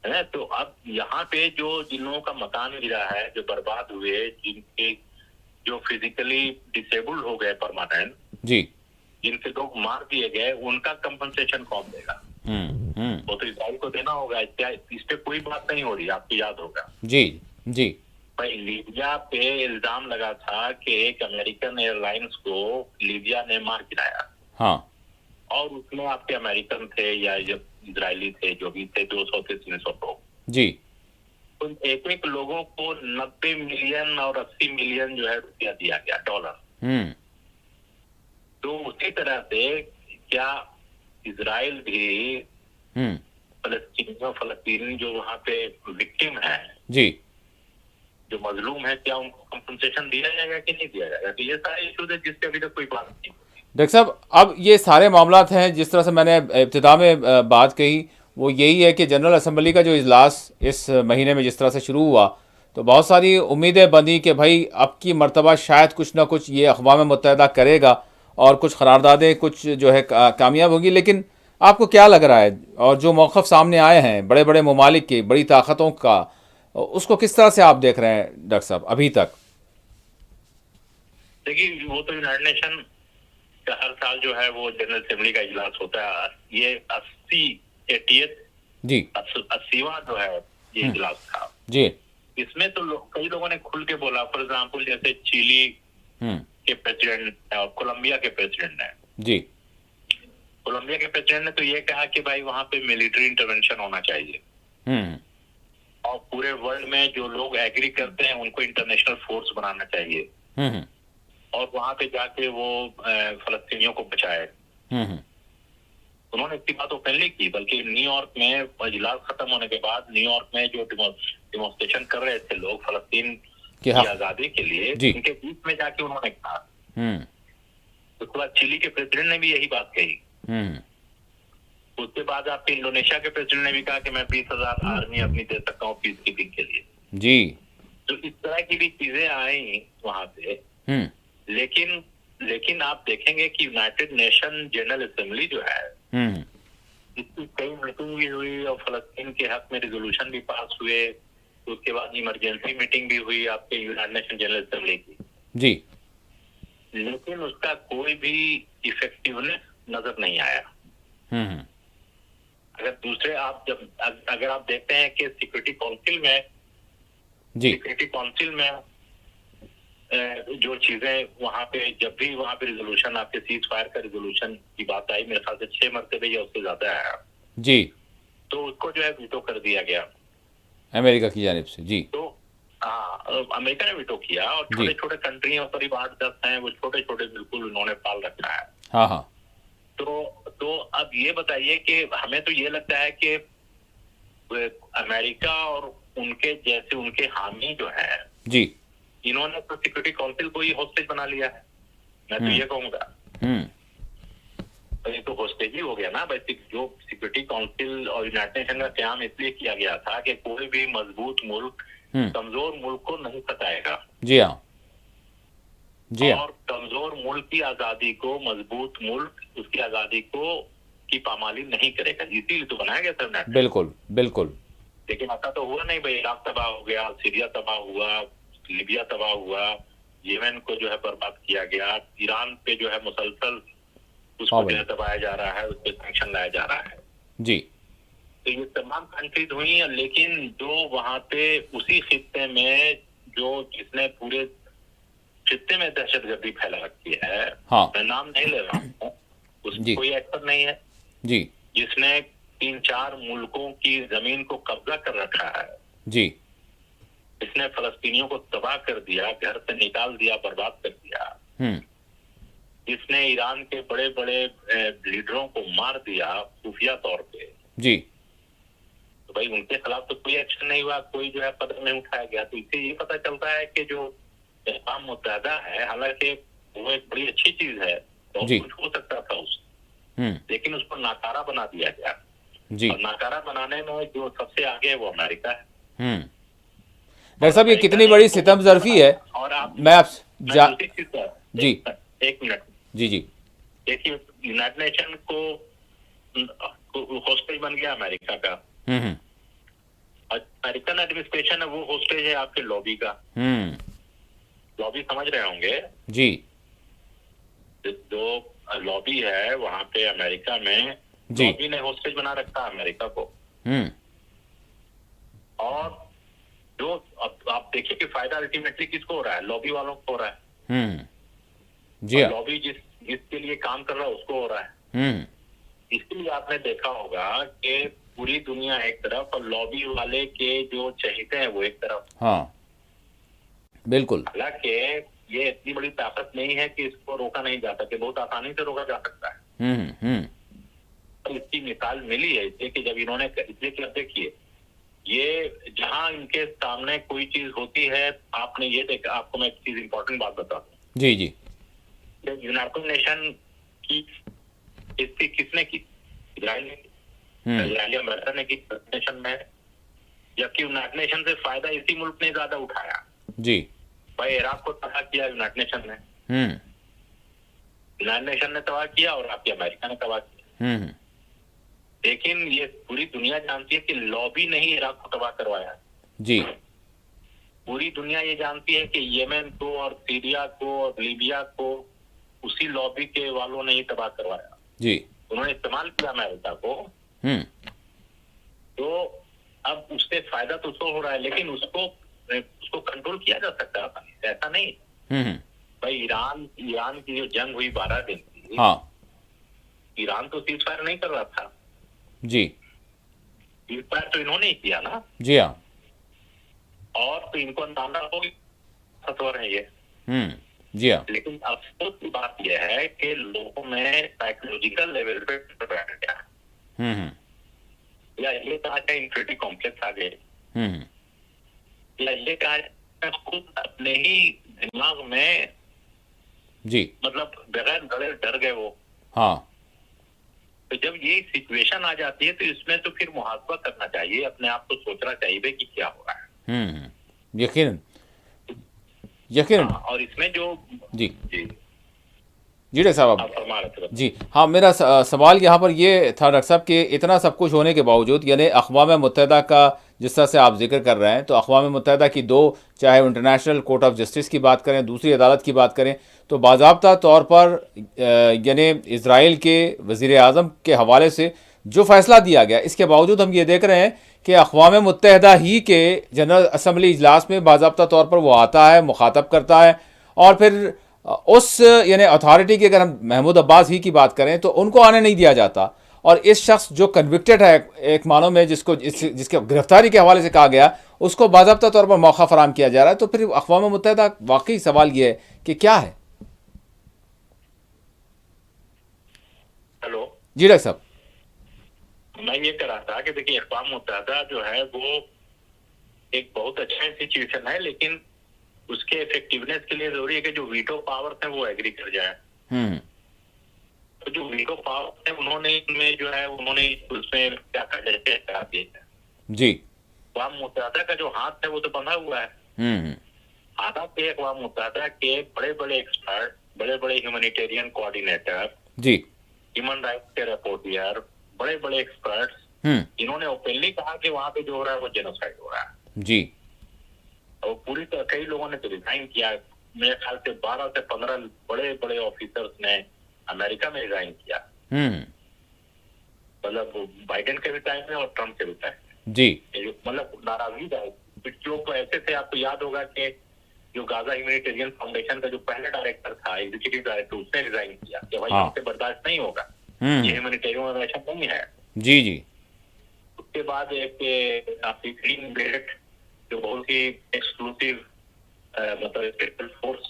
[SPEAKER 2] है तो अब यहाँ पे जो जिन लोगों का मकान गिरा है, जो बर्बाद हुए, जिनके जो फिजिकली डिसेबल्ड हो गए परमानेंट,
[SPEAKER 1] जी,
[SPEAKER 2] जिनके लोग मार दिए गए, उनका कंपनसेशन कौन देगा? वो तो इजराइल को देना होगा। क्या इस पे कोई बात नहीं हो रही? आपको याद होगा
[SPEAKER 1] जी जी।
[SPEAKER 2] भाई लीबिया पे इल्जाम लगा था कि एक अमेरिकन एयरलाइंस को लीबिया ने मार गिराया।
[SPEAKER 1] हाँ।
[SPEAKER 2] और उसमें आपके अमेरिकन थे या इजरायली थे, जो भी थे, 200 से 300 लोग।
[SPEAKER 1] जी।
[SPEAKER 2] तो एक एक लोगों को 90 मिलियन और 80 मिलियन जो है रुपया दिया गया, डॉलर। तो उसी तरह से क्या इजराइल भी फलस्तीनी जो वहाँ पे विक्टिम है,
[SPEAKER 1] जी,
[SPEAKER 2] जो मजलूम है, क्या उनको कंपनसेशन दिया जाएगा कि नहीं दिया जाएगा? तो ये सारे इश्यूज है जिसपे अभी तक कोई बात नहीं।
[SPEAKER 1] डॉक्टर साहब, अब ये सारे मामलात हैं, जिस तरह से मैंने इब्तिदा में बात कही, वो यही है कि जनरल असम्बली का जो इजलास इस महीने में जिस तरह से शुरू हुआ, तो बहुत सारी उम्मीदें बंधी कि भाई अब की मर्तबा शायद कुछ ना कुछ ये अक़वाम मुत्तहिदा करेगा और कुछ करारदादें कुछ जो है कामयाब होगी। लेकिन आपको क्या लग रहा है, और जो मौक़िफ़ सामने आए हैं बड़े बड़े ममालिक के, बड़ी ताकतों का, उसको किस तरह से आप देख रहे हैं डॉक्टर साहब अभी तक?
[SPEAKER 2] देखिए, वो तो यूनाइटेड नेशन का हर साल जो है वो जनरल असेंबली का इजलास होता है। ये 80वां जो है ये इजलास था
[SPEAKER 1] जी।
[SPEAKER 2] इसमें तो कई लोगों ने खुल के बोला। फॉर एग्जाम्पल जैसे चिली के प्रेसिडेंट और कोलंबिया के प्रेसिडेंट ने,
[SPEAKER 1] जी,
[SPEAKER 2] कोलंबिया के प्रेसिडेंट ने तो ये कहा कि भाई वहां पे मिलिट्री इंटरवेंशन होना चाहिए और पूरे वर्ल्ड में जो लोग एग्री करते हैं उनको इंटरनेशनल फोर्स बनाना चाहिए और वहां पे जाके वो फलस्तीनियों को बचाए। उन्होंने इसकी बात ओपनली की, बल्कि न्यूयॉर्क में इजलास खत्म होने के बाद न्यूयॉर्क में जो डिमॉन्स्ट्रेशन कर रहे थे लोग फलस्तीन की आजादी के लिए, उनके बीच में जाके उन्होंने कहा। उसके बाद चिली के प्रेसिडेंट ने भी यही बात कही। उसके बाद आपके इंडोनेशिया के प्रेसिडेंट ने भी कहा कि मैं 20,000 आर्मी अपनी दे सकता हूँ पीस कीपिंग के लिए।
[SPEAKER 1] जी।
[SPEAKER 2] तो इस तरह की भी चीजें आई वहां पे। लेकिन आप देखेंगे कि यूनाइटेड नेशन जनरल असेंबली जो है, इसकी कई मीटिंग भी हुई और फलस्तीन के हक में रिजोल्यूशन भी पास हुए। उसके बाद इमरजेंसी मीटिंग भी हुई आपके यूनाइटेड नेशन जनरल असेंबली की। जी। लेकिन उसका कोई भी इफेक्टिवनेस नजर नहीं आया। अगर अगर आप देखते हैं कि सिक्योरिटी काउंसिल में जो चीजें वहां पे, जब भी वहां पे रिजोल्यूशन, आपके सीज फायर का रिजोल्यूशन की बात आई, मेरे ख्याल से 6 मरतबे या उससे ज्यादा आया जी, तो उसको जो है वीटो कर दिया गया अमेरिका की जानिब से। जी। तो हाँ, अमेरिका ने वीटो किया और
[SPEAKER 1] जी।
[SPEAKER 2] छोटे छोटे कंट्री और करीब 8-10 हैं, वो छोटे छोटे बिल्कुल उन्होंने पाल रखा है।
[SPEAKER 1] हाँ हाँ
[SPEAKER 2] तो अब ये बताइए कि हमें तो ये लगता है कि अमेरिका और उनके जैसे उनके हामी जो है,
[SPEAKER 1] जी।
[SPEAKER 2] इन्होंने तो सिक्योरिटी काउंसिल को ही होस्टेज बना लिया है। मैं तो ये कहूंगा तो ये तो होस्टेज ही हो गया ना। भाई जो सिक्योरिटी काउंसिल और यूनाइटेड नेशन का क्याम इसलिए किया गया था कि कोई भी मजबूत मुल्क कमजोर मुल्क को नहीं सताएगा।
[SPEAKER 1] जी हाँ, जी हाँ,
[SPEAKER 2] और कमजोर मुल्क की आजादी को मजबूत मुल्क उसकी आजादी को की पामाली नहीं करेगा। इसीलिए तो बनाया गया था यूनाइटेड।
[SPEAKER 1] बिल्कुल बिल्कुल।
[SPEAKER 2] लेकिन ऐसा तो हुआ नहीं भाई। इराक तबाह हो गया, सीरिया तबाह हुआ, लीबिया तबाह हुआ, येमेन को जो है बर्बाद किया गया, ईरान पे जो है मुसलसल उसको जो है दबाया जा रहा है, उस पर सैंक्शन लाया जा रहा है।
[SPEAKER 1] जी।
[SPEAKER 2] तो ये तमाम कंट्रीज हुई हैं, लेकिन जो वहां पे उसी खित्ते में जो जिसने पूरे खित्ते में दहशतगर्दी फैला रखी है,
[SPEAKER 1] हाँ।
[SPEAKER 2] मैं नाम नहीं ले रहा हूँ, उसमें कोई एक्टर नहीं है
[SPEAKER 1] जी,
[SPEAKER 2] जिसने 3-4 मुल्कों की जमीन को कब्जा कर रखा है
[SPEAKER 1] जी,
[SPEAKER 2] इसने फलस्तीनियों को तबाह कर दिया, घर से निकाल दिया, बर्बाद कर दिया, जिसने ईरान के बड़े बड़े लीडरों को मार दिया खुफिया तौर पे
[SPEAKER 1] जी।
[SPEAKER 2] तो भाई उनके खिलाफ तो कोई एक्शन नहीं हुआ, कोई जो है कदम नहीं उठाया गया। तो इससे ये पता चलता है कि जो अक़वाम मुत्तहिदा है, हालांकि वो एक बड़ी अच्छी चीज है, तो कुछ हो सकता था लेकिन उसको नाकारा बना दिया गया।
[SPEAKER 1] जी।
[SPEAKER 2] और नाकारा बनाने में जो सबसे आगे है वो अमेरिका है।
[SPEAKER 1] डॉक्टर साहब, ये कितनी बड़ी सितम ज़र्फी है। और मैं आप जी
[SPEAKER 2] एक मिनट
[SPEAKER 1] जी जी।
[SPEAKER 2] देखिए, यूनाइटेड नेशन को होस्टेज बन गया अमेरिका का। अमेरिकन एडमिनिस्ट्रेशन है वो होस्टेज है आपके लॉबी का। लॉबी समझ रहे होंगे
[SPEAKER 1] जी।
[SPEAKER 2] जो लॉबी है वहां पे अमेरिका में, लॉबी ने होस्टेज बना रखा अमेरिका को। और जो अब आप देखिए कि फायदा अल्टीमेटली किसको हो रहा है? लॉबी वालों को हो रहा है।
[SPEAKER 1] जी।
[SPEAKER 2] लॉबी जिसके लिए काम कर रहा है उसको हो रहा है। इसलिए आपने देखा होगा कि पूरी दुनिया एक तरफ और लॉबी वाले के जो चहेते हैं वो एक तरफ।
[SPEAKER 1] हाँ बिल्कुल।
[SPEAKER 2] हालांकि ये इतनी बड़ी ताकत नहीं है कि इसको रोका नहीं जा सके, बहुत आसानी से रोका जा सकता है। तो इसकी मिसाल मिली है इसलिए कि जब इन्होंने, इसलिए कि अब देखिए, ये जहां इनके सामने कोई चीज होती है, आपने ये देखा, आपको मैं एक चीज इंपॉर्टेंट बात बताता हूँ।
[SPEAKER 1] जी जी।
[SPEAKER 2] यूनाइटेड नेशन की इसकी किसने की? इजराइल ने की, अमेरिका ने की नेशन में, जबकि यूनाइटेड नेशन से फायदा इसी मुल्क ने ज्यादा उठाया।
[SPEAKER 1] जी
[SPEAKER 2] भाई इराक को तबाह किया यूनाइटेड नेशन ने, यूनाइटेड नेशन ने तबाह किया और आपकी अमेरिका ने तबाह किया। लेकिन ये पूरी दुनिया जानती है कि लॉबी ने ही इराक को तबाह करवाया। जी। पूरी दुनिया ये जानती है कि येमेन को और सीरिया को और लीबिया को उसी लॉबी के वालों ने ही तबाह करवाया। जी। उन्होंने इस्तेमाल किया अमेरिका को। तो अब उससे फायदा तो उसको हो रहा है, लेकिन उसको कंट्रोल किया जा सकता है, ऐसा नहीं। भाई ईरान की जो जंग हुई 12 दिन की, हाँ, ईरान तो सीज फायर नहीं कर रहा था। जी। सीज फायर तो इन्होंने ही किया ना। जी हाँ। और तो इनको अंदाजा हो गया सत्वर है ये। जी हाँ। लेकिन अफसोस की बात यह है कि लोगों में साइकोलॉजिकल लेवल पे बैठ गया, या ये कहा जाए इंफिनिटी कॉम्प्लेक्स आ गए, या ये कहा जाए खुद अपने ही दिमाग में, जी, मतलब बगैर डरे डर गए वो। हाँ। तो जब ये सिचुएशन आ जाती है तो इसमें तो फिर मुहासबा करना चाहिए, अपने आप को सोचना चाहिए कि क्या हो रहा है।
[SPEAKER 1] यकीनन यकीनन।
[SPEAKER 2] और इसमें जो
[SPEAKER 1] जी
[SPEAKER 2] जी
[SPEAKER 1] जी डॉक्टर साहब, आप जी हाँ, मेरा सवाल यहाँ पर ये था डॉक्टर साहब कि इतना सब कुछ होने के बावजूद, यानी अक़वाम मुत्तहिदा का जिस तरह से आप जिक्र कर रहे हैं, तो अक़वाम मुत्तहिदा की दो, चाहे इंटरनेशनल कोर्ट ऑफ जस्टिस की बात करें, दूसरी अदालत की बात करें, तो बाज़ाब्ता तौर पर यानी इज़राइल के वज़ीर आज़म के हवाले से जो फ़ैसला दिया गया, इसके बावजूद हम ये देख रहे हैं कि अक़वाम मुत्तहिदा ही के जनरल असम्बली इजलास में बाज़ाब्ता तौर पर वो आता है, मुखातब करता है, और फिर उस यानी अथॉरिटी की अगर हम महमूद अब्बास ही की बात करें तो उनको आने नहीं दिया जाता, और इस शख्स जो कन्विक्टेड है एक मानो में, जिसके गिरफ्तारी के हवाले से कहा गया, उसको बाज़ाब्ता तौर पर मौका फराम किया जा रहा है, तो फिर अक़वाम मुत्तहिदा वाकई सवाल ये है कि क्या है।
[SPEAKER 2] हेलो
[SPEAKER 1] जी डॉक्टर साहब।
[SPEAKER 2] मैं ये कह रहा था कि देखिए अक़वाम मुत्तहिदा जो है वो एक बहुत अच्छा इंस्टीट्यूशन है, लेकिन उसके इफेक्टिवनेस के लिए जरूरी है कि जो वीटो पावर्स हैं वो एग्री कर जाए। तो जो वीटो पावर्स है उन्होंने उसमें क्या कहा दिया
[SPEAKER 1] जी।
[SPEAKER 2] अक़वाम मुत्तहिदा का जो हाथ है वो तो बंधा हुआ है। हालांकि अक़वाम मुत्तहिदा के बड़े बड़े एक्सपर्ट, बड़े बड़े ह्यूमैनिटेरियन कोऑर्डिनेटर,
[SPEAKER 1] जी।
[SPEAKER 2] ह्यूमन राइट्स के रिपोर्टियर, बड़े बड़े एक्सपर्ट्स, इन्होंने ओपनली कहा कि वहां पे जो हो रहा है वो जेनोसाइड हो रहा है।
[SPEAKER 1] जी।
[SPEAKER 2] और पूरी तरह कई लोगों ने तो रिजाइन किया। मेरे ख्याल से 12 से 15 बड़े बड़े ऑफिसर्स ने अमेरिका में रिजाइन किया, मतलब बाइडेन के भी टाइम में और ट्रम्प के भी टाइम में।
[SPEAKER 1] जी।
[SPEAKER 2] मतलब नाराजगी है। कुछ लोग तो ऐसे थे, आपको याद होगा कि जो गाजा ह्यूमैनिटेरियन फाउंडेशन का जो पहला डायरेक्टर था, एग्जीक्यूटिव डायरेक्टर, उसने रिजाइन किया कि भाई हमसे बर्दाश्त नहीं होगा, ये ह्यूमैनिटेरियन ऑर्गेनाइजेशन नहीं है।
[SPEAKER 1] जी जी।
[SPEAKER 2] उसके बाद एक आपकी ग्रीन बेल्ट जो बहुत ही एक्सक्लूसिव मतलब स्पेशल फोर्स,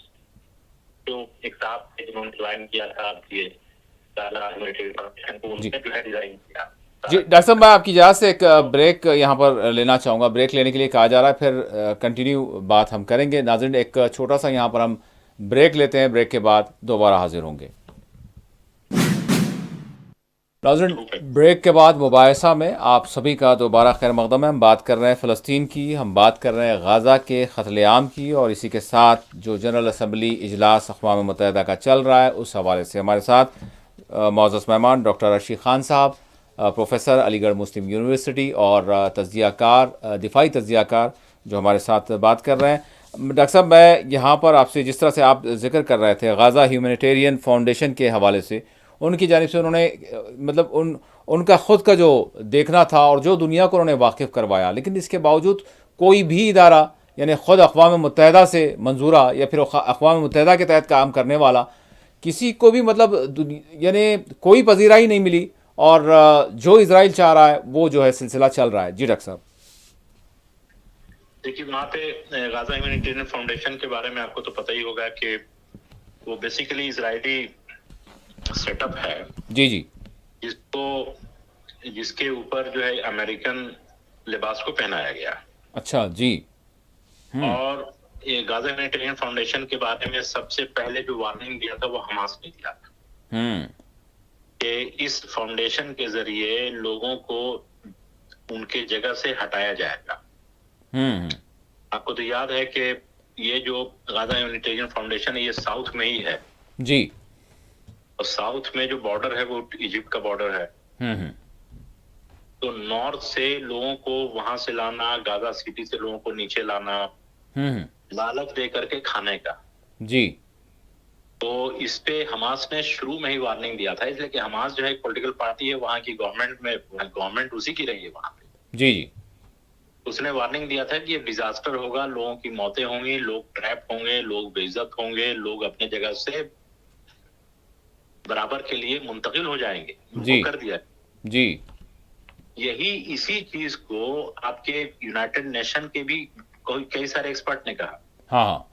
[SPEAKER 2] जो एक साहब थे जिन्होंने ज्वाइन किया था ये गाजा ह्यूमैनिटेरियन फाउंडेशन को, उन्होंने जो है डिजाइन किया।
[SPEAKER 1] जी डॉक्टर साहब, मैं आपकी इजाज़त से एक ब्रेक यहाँ पर लेना चाहूँगा। ब्रेक लेने के लिए कहा जा रहा है, फिर कंटिन्यू बात हम करेंगे। नाज़रीन, एक छोटा सा यहाँ पर हम ब्रेक लेते हैं, ब्रेक के बाद दोबारा हाजिर होंगे। नाज़रीन, ब्रेक के बाद मुबाहिसा में आप सभी का दोबारा खैर मक़दम है। हम बात कर रहे हैं फ़लस्तीन की, हम बात कर रहे हैं गाज़ा के क़त्ल-ए-आम की, और इसी के साथ जो जनरल असम्बली इजलास अक़वाम मुत्तहिदा का चल रहा है उस हवाले से हमारे साथ मौजूद मेहमान डॉक्टर अर्शी ख़ान साहब, प्रोफेसर अलीगढ़ मुस्लिम यूनिवर्सिटी और तज्ज़ियाकार, दिफाई तज्ज़ियाकार, जो हमारे साथ बात कर रहे हैं। डॉक्टर साहब, मैं यहाँ पर आपसे, जिस तरह से आप जिक्र कर रहे थे गाज़ा ह्यूमैनिटेरियन फाउंडेशन के हवाले से, उनकी जानिब से उन्होंने मतलब उनका ख़ुद का जो देखना था और जो दुनिया को उन्होंने वाकिफ़ करवाया, लेकिन इसके बावजूद कोई भी इदारा, यानी ख़ुद अक़वाम मुत्तहिदा से मंजूरा या फिर अक़वाम मुत्तहिदा के तहत काम करने वाला, किसी को भी मतलब यानी कोई पजीराई नहीं मिली, और जो इजराइल चाह रहा है वो जो है सिलसिला चल रहा है। जी डॉक्टर साहब।
[SPEAKER 2] देखिए, वहाँ पे गाजा ह्यूमैनिटेरियन फाउंडेशन के बारे में आपको तो पता ही होगा कि वो बेसिकली इजरायली सेटअप है।
[SPEAKER 1] जी जी।
[SPEAKER 2] जिसके ऊपर जो है अमेरिकन लिबास को पहनाया गया।
[SPEAKER 1] अच्छा जी।
[SPEAKER 2] और ये गाजा ह्यूमैनिटेरियन फाउंडेशन के बारे में सबसे पहले जो वार्निंग दिया था वो हमास ने दिया था कि इस फाउंडेशन के जरिए लोगों को उनके जगह से हटाया जाएगा। आपको तो याद है कि ये जो गाजा ह्यूमैनिटेरियन फाउंडेशन है ये साउथ में ही है
[SPEAKER 1] जी,
[SPEAKER 2] और साउथ में जो बॉर्डर है वो इजिप्ट का बॉर्डर है। तो नॉर्थ से लोगों को वहां से लाना, गाजा सिटी से लोगों को नीचे लाना, लालच दे करके खाने का।
[SPEAKER 1] जी।
[SPEAKER 2] तो इस पे हमास ने शुरू में ही वार्निंग दिया था, इसलिए कि हमास जो है एक पॉलिटिकल पार्टी है, वहां की गवर्नमेंट उसी की रही है वहां पे।
[SPEAKER 1] जी जी।
[SPEAKER 2] उसने वार्निंग दिया था कि ये डिजास्टर होगा, लोगों की मौतें होंगी, लोग ट्रैप होंगे, लोग बेइज्जत होंगे, लोग अपने जगह से बराबर के लिए मुंतकिल हो जाएंगे।
[SPEAKER 1] जी
[SPEAKER 2] कर दिया
[SPEAKER 1] जी।
[SPEAKER 2] यही इसी चीज को आपके यूनाइटेड नेशन के भी कई सारे एक्सपर्ट ने कहा।
[SPEAKER 1] हाँ।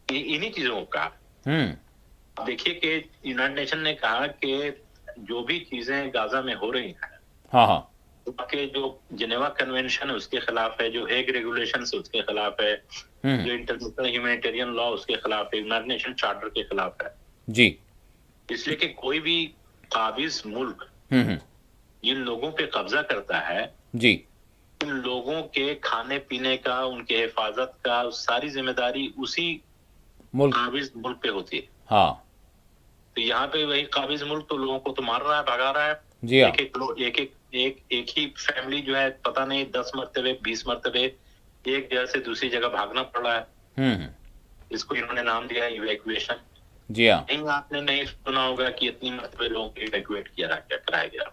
[SPEAKER 2] इन्हीं चीजों का देखिए कि यूनाइटेड नेशन ने कहा कि जो भी चीजें गाजा में हो रही हैं,
[SPEAKER 1] हाँ,
[SPEAKER 2] के जो जिनेवा कन्वेंशन है उसके खिलाफ है, जो हेग रेगुलेशन है उसके खिलाफ है, जो इंटरनेशनल ह्यूमैनिटेरियन लॉ उसके खिलाफ है, यूनाइटेड नेशन चार्टर के खिलाफ है।
[SPEAKER 1] जी।
[SPEAKER 2] इसलिए कि कोई भी काबिज मुल्क जिन लोगों पे कब्जा करता है,
[SPEAKER 1] जी,
[SPEAKER 2] इन लोगों के खाने पीने का, उनके हिफाजत का सारी जिम्मेदारी उसी काबिज मुल्क पे होती है।
[SPEAKER 1] हाँ।
[SPEAKER 2] तो यहाँ पे वही काबिज मुल्क तो लोगों को तो मार रहा है, भगा रहा है।
[SPEAKER 1] जी हाँ।
[SPEAKER 2] एक ही फैमिली जो है पता नहीं 10 मरतबे 20 मरतबे एक जगह से दूसरी जगह भागना पड़ रहा है। इसको इन्होंने नाम दिया है इवैक्यूएशन।
[SPEAKER 1] जी हाँ।
[SPEAKER 2] नहीं, आपने नहीं सुना होगा कि इतनी मरतबे लोगों को इवैक्यूएट कराया गया।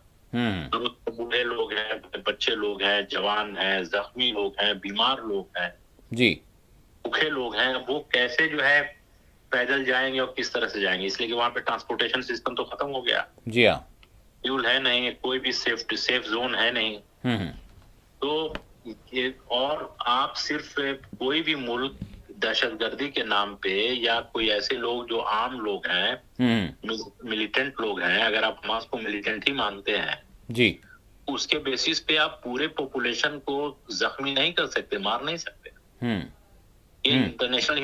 [SPEAKER 2] तो बूढ़े लोग हैं, बच्चे लोग हैं, जवान हैं, जख्मी लोग हैं, बीमार लोग हैं,
[SPEAKER 1] जी,
[SPEAKER 2] भूखे लोग हैं, वो कैसे जो है पैदल जाएंगे और किस तरह से जाएंगे, इसलिए कि वहां पे ट्रांसपोर्टेशन सिस्टम तो खत्म हो गया।
[SPEAKER 1] जी हाँ।
[SPEAKER 2] फ्यूल है नहीं, कोई भी सेफ जोन है नहीं।
[SPEAKER 1] हम्म,
[SPEAKER 2] तो और आप सिर्फ कोई भी मुल्क दहशतगर्दी के नाम पे या कोई ऐसे लोग जो आम लोग हैं,
[SPEAKER 1] हम्म,
[SPEAKER 2] मिलिटेंट लोग हैं, अगर आप हमास को मिलिटेंट ही मानते हैं,
[SPEAKER 1] जी,
[SPEAKER 2] उसके बेसिस पे आप पूरे पॉपुलेशन को जख्मी नहीं कर सकते, मार नहीं सकते।
[SPEAKER 1] हम्म,
[SPEAKER 2] ये
[SPEAKER 1] हम्म,
[SPEAKER 2] इंटरनेशनल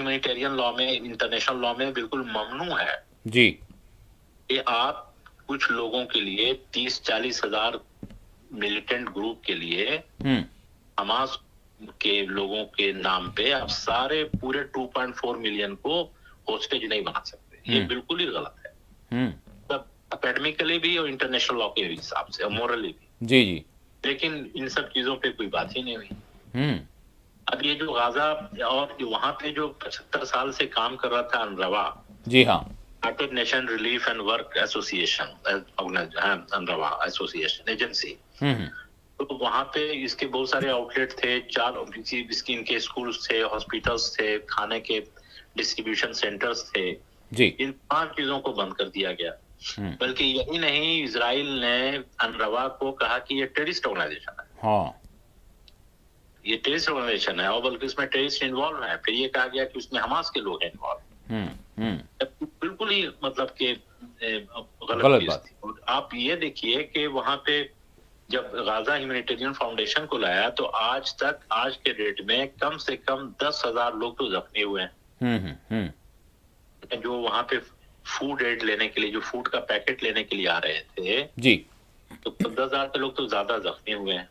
[SPEAKER 2] लॉ में बिल्कुल ममनू है
[SPEAKER 1] जी,
[SPEAKER 2] कि आप कुछ लोगों के लिए 30-40 हजार मिलिटेंट ग्रुप के लिए
[SPEAKER 1] हम्म,
[SPEAKER 2] हमास के लोगों के नाम पे आप सारे पूरे 2.4 मिलियन को होस्टेज नहीं बना सकते। ये बिल्कुल ही गलत है,
[SPEAKER 1] हम्म,
[SPEAKER 2] मतलब एकेडमिकली भी और इंटरनेशनल लॉ के हिसाब से, मोरली भी।
[SPEAKER 1] जी, जी,
[SPEAKER 2] लेकिन इन सब चीजों पे कोई बात ही नहीं हुई।
[SPEAKER 1] हम्म,
[SPEAKER 2] अब ये जो गाजा और जो वहां पे जो 75 साल से काम कर रहा था अनरवा,
[SPEAKER 1] जी हाँ,
[SPEAKER 2] United Nation Relief and Work Association, अनरवा एसोसिएशन एजेंसी,
[SPEAKER 1] हम्म,
[SPEAKER 2] तो वहां पे इसके बहुत सारे आउटलेट थे, इसकी इनके स्कूल्स थे, हॉस्पिटल्स थे, खाने के डिस्ट्रीब्यूशन सेंटर्स थे।
[SPEAKER 1] जी,
[SPEAKER 2] इन 5 चीजों को बंद कर दिया गया।
[SPEAKER 1] हम्म,
[SPEAKER 2] बल्कि यही नहीं, इजराइल ने अनरवा को कहा कि ये टेररिस्ट ऑर्गेनाइजेशन है,
[SPEAKER 1] हाँ,
[SPEAKER 2] ये टेररिस्ट ऑर्गेनाइजेशन है, और बल्कि इसमें टेररिस्ट इन्वॉल्व है। फिर ये कहा गया कि उसमें हमास के लोग हैं इन्वॉल्व।
[SPEAKER 1] हम्म, हम्म,
[SPEAKER 2] बिल्कुल ही मतलब कि गलत
[SPEAKER 1] गलत
[SPEAKER 2] चीज
[SPEAKER 1] बात,
[SPEAKER 2] थी। और आप ये देखिए कि वहां पे जब गाजा ह्यूमैनिटेरियन फाउंडेशन को लाया तो आज तक, आज के डेट में कम से कम 10,000 लोग तो जख्मी हुए हैं, जो वहां पे फूड एड लेने के लिए, जो फूड का पैकेट लेने के लिए आ रहे थे।
[SPEAKER 1] जी,
[SPEAKER 2] तो 10,000 के लोग तो ज्यादा जख्मी हुए हैं।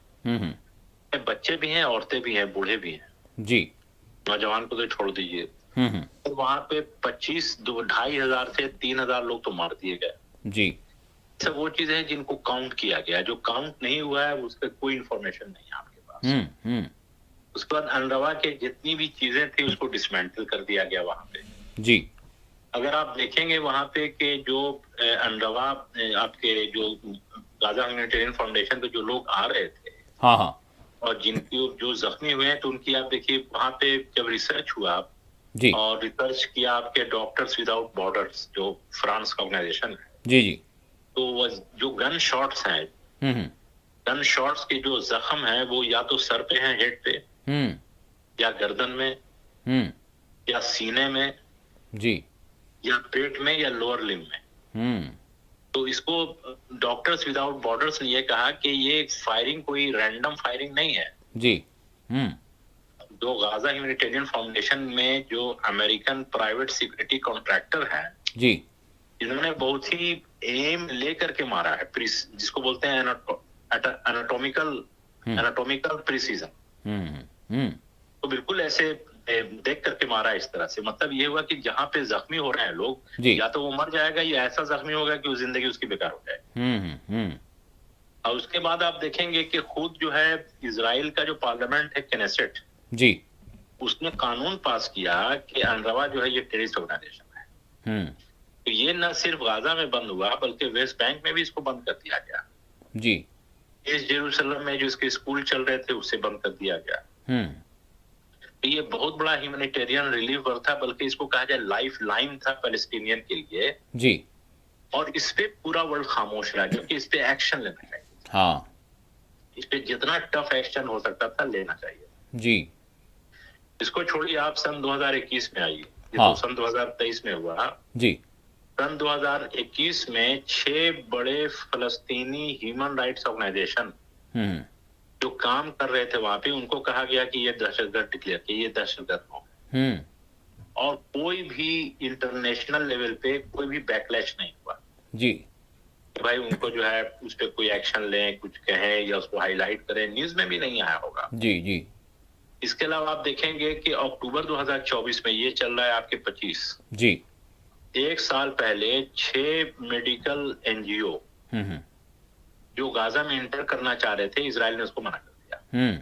[SPEAKER 2] बच्चे भी हैं, औरतें भी हैं, बूढ़े भी हैं,
[SPEAKER 1] जी,
[SPEAKER 2] नौजवान को तो छोड़ दीजिए। तो वहां पे 2,500 से 3,000 लोग तो मार दिए गए।
[SPEAKER 1] जी,
[SPEAKER 2] सब वो चीजें हैं जिनको काउंट किया गया, जो काउंट नहीं हुआ है उस पर कोई इंफॉर्मेशन नहीं है आपके पास। उसके बाद अनरवा के जितनी भी चीजें थी उसको डिसमेंटल कर दिया गया वहां पे।
[SPEAKER 1] जी,
[SPEAKER 2] अगर आप देखेंगे वहां पे कि जो अनरवा आपके जो गाजा ह्यूमैनिटेरियन फाउंडेशन के जो लोग आ रहे थे
[SPEAKER 1] हाँ, हाँ,
[SPEAKER 2] और जिनकी जो जख्मी हुए हैं, तो उनकी आप देखिए वहां पे जब रिसर्च हुआ
[SPEAKER 1] जी,
[SPEAKER 2] और रिसर्च किया आपके डॉक्टर्स विदाउट बॉर्डर्स, जो फ्रांस का ऑर्गेनाइजेशन है,
[SPEAKER 1] जी, जी,
[SPEAKER 2] तो वो जो गन शॉट्स हैं,
[SPEAKER 1] हम्म,
[SPEAKER 2] गन शॉट्स के जो जख्म है वो या तो सर पे हैं, हेड पे,
[SPEAKER 1] हम्म,
[SPEAKER 2] या गर्दन में,
[SPEAKER 1] हम्म,
[SPEAKER 2] या सीने में,
[SPEAKER 1] जी,
[SPEAKER 2] या पेट में, या लोअर लिम में।
[SPEAKER 1] हम्म,
[SPEAKER 2] तो इसको डॉक्टर्स विदाउट बॉर्डर्स ने ये कहा कि ये फायरिंग कोई रैंडम फायरिंग नहीं है।
[SPEAKER 1] जी, हम्म,
[SPEAKER 2] जो गाजा ह्यूमैनिटेरियन फाउंडेशन में जो अमेरिकन प्राइवेट सिक्योरिटी कॉन्ट्रैक्टर हैं,
[SPEAKER 1] जी,
[SPEAKER 2] इन्होंने बहुत ही एम लेकर के मारा है, जिसको बोलते हैं एनाटॉमिकल एनाटॉमिकल प्रिसीजन।
[SPEAKER 1] हम्म,
[SPEAKER 2] तो बिल्कुल ऐसे देख करके मारा इस तरह से। मतलब ये हुआ कि जहां पे जख्मी हो रहे हैं लोग,
[SPEAKER 1] जी,
[SPEAKER 2] या तो वो मर जाएगा या ऐसा जख्मी होगा कि वो जिंदगी उसकी बेकार हो जाए।
[SPEAKER 1] हम्म,
[SPEAKER 2] और उसके बाद आप देखेंगे कि खुद जो है इजराइल का जो पार्लियामेंट है, केनेसेट,
[SPEAKER 1] जी,
[SPEAKER 2] उसने कानून पास किया कि अनरवा जो है ये टेररिस्ट ऑर्गेनाइजेशन है।
[SPEAKER 1] हम्म,
[SPEAKER 2] तो ये न सिर्फ गाजा में बंद हुआ बल्कि वेस्ट बैंक में भी इसको बंद कर दिया गया।
[SPEAKER 1] जी,
[SPEAKER 2] ईस्ट जेरूसलम में जो इसके स्कूल चल रहे थे उससे बंद कर दिया गया।
[SPEAKER 1] हम्म,
[SPEAKER 2] तो ये बहुत बड़ा ह्यूमैनिटेरियन रिलीफ वर्क था, बल्कि इसको कहा जाए लाइफ लाइन था पैलेस्टीनियन के लिए।
[SPEAKER 1] जी,
[SPEAKER 2] और इस पे पूरा वर्ल्ड खामोश रहा, क्योंकि इस पे एक्शन लेना चाहिए,
[SPEAKER 1] हाँ,
[SPEAKER 2] इस पे जितना टफ एक्शन हो सकता था लेना चाहिए।
[SPEAKER 1] जी,
[SPEAKER 2] इसको छोड़िए, आप सन 2021 में आइए, ये
[SPEAKER 1] हाँ,
[SPEAKER 2] तो सन 2023 में हुआ।
[SPEAKER 1] जी,
[SPEAKER 2] सन 2021 में 6 बड़े फलस्तीनी ह्यूमन राइट्स ऑर्गेनाइजेशन
[SPEAKER 1] हम्म,
[SPEAKER 2] जो काम कर रहे थे वहां पे, उनको कहा गया कि ये दहशतगर्द डिक्लेयर किए, ये दहशतगर्द हो।
[SPEAKER 1] हम्म,
[SPEAKER 2] और कोई भी इंटरनेशनल लेवल पे कोई भी बैकलैश नहीं हुआ
[SPEAKER 1] जी,
[SPEAKER 2] कि भाई उनको जो है उस पर कोई एक्शन लें, कुछ कहें या उसको हाईलाइट करें, न्यूज में भी नहीं आया होगा।
[SPEAKER 1] जी, जी,
[SPEAKER 2] इसके अलावा आप देखेंगे कि अक्टूबर 2024 में, ये चल रहा है आपके 25,
[SPEAKER 1] जी,
[SPEAKER 2] एक साल पहले 6 मेडिकल एनजीओ
[SPEAKER 1] हम्म,
[SPEAKER 2] जो गाजा में एंटर करना चाह रहे थे, इजराइल ने उसको मना कर दिया।
[SPEAKER 1] हम्म,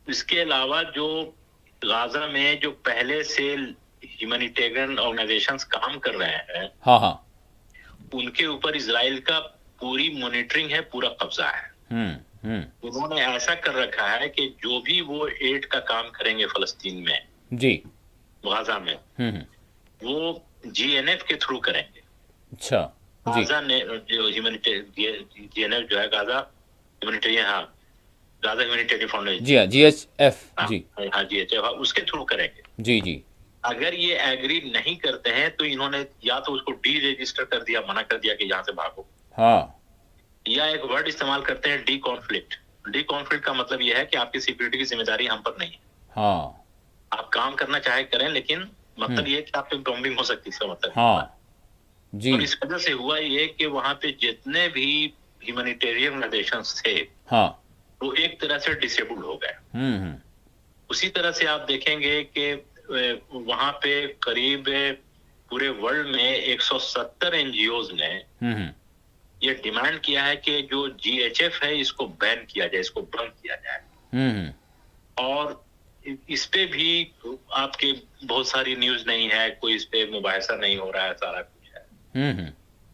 [SPEAKER 2] इसके अलावा जो गाजा में जो पहले से ह्यूमैनिटेरियन ऑर्गेनाइजेशंस काम कर रहे हैं,
[SPEAKER 1] हाँ, हाँ,
[SPEAKER 2] उनके ऊपर इजराइल का पूरी मॉनिटरिंग है, पूरा कब्जा है।
[SPEAKER 1] हम्म,
[SPEAKER 2] उन्होंने ऐसा कर रखा है कि जो भी वो एड का काम करेंगे फलस्तीन में,
[SPEAKER 1] जी,
[SPEAKER 2] गाजा में,
[SPEAKER 1] हम्म,
[SPEAKER 2] वो जीएनएफ के थ्रू करेंगे।
[SPEAKER 1] अच्छा,
[SPEAKER 2] गाजा ने जो ह्यूमैनिटेरियन जो है गाजा ह्यूमैनिटेरियन, हाँ गाजा ह्यूमैनिटेरियन फाउंडेशन,
[SPEAKER 1] जी हाँ, GHF,
[SPEAKER 2] हाँ
[SPEAKER 1] जी
[SPEAKER 2] हाँ जी अच्छा, उसके थ्रू करेंगे।
[SPEAKER 1] जी जी।
[SPEAKER 2] अगर ये एग्री नहीं करते हैं तो इन्होंने या तो उसको डी रजिस्टर कर दिया, मना कर दिया कि यहाँ से भागो,
[SPEAKER 1] हाँ
[SPEAKER 2] या एक वर्ड इस्तेमाल करते हैं डी कॉन्फ्लिक्ट। डी कॉन्फ्लिक्ट का मतलब यह है कि आपकी सिक्योरिटी की जिम्मेदारी हम पर नहीं है,
[SPEAKER 1] हाँ
[SPEAKER 2] आप काम करना चाहे करें, लेकिन मतलब ये कि आप पे बॉम्बिंग हो सकती है, इसका मतलब
[SPEAKER 1] हाँ जी
[SPEAKER 2] और इस वजह से हुआ ये कि वहां पे जितने भी ह्यूमैनिटेरियन ऑर्गेनाइजेशंस थे
[SPEAKER 1] हाँ
[SPEAKER 2] वो एक तरह से डिसेबल्ड हो गए।
[SPEAKER 1] हम्म।
[SPEAKER 2] उसी तरह से आप देखेंगे कि वहां पे करीब पूरे वर्ल्ड में 170 एनजीओज ने
[SPEAKER 1] हम्म।
[SPEAKER 2] ये डिमांड किया है कि जो जीएचएफ है इसको बैन किया जाए, इसको बंद किया जाए।
[SPEAKER 1] हम्म।
[SPEAKER 2] और इस पे भी आपके बहुत सारी न्यूज नहीं है, कोई इस पे मुबाहिसा नहीं हो रहा है, सारा कुछ है।
[SPEAKER 1] हम्म।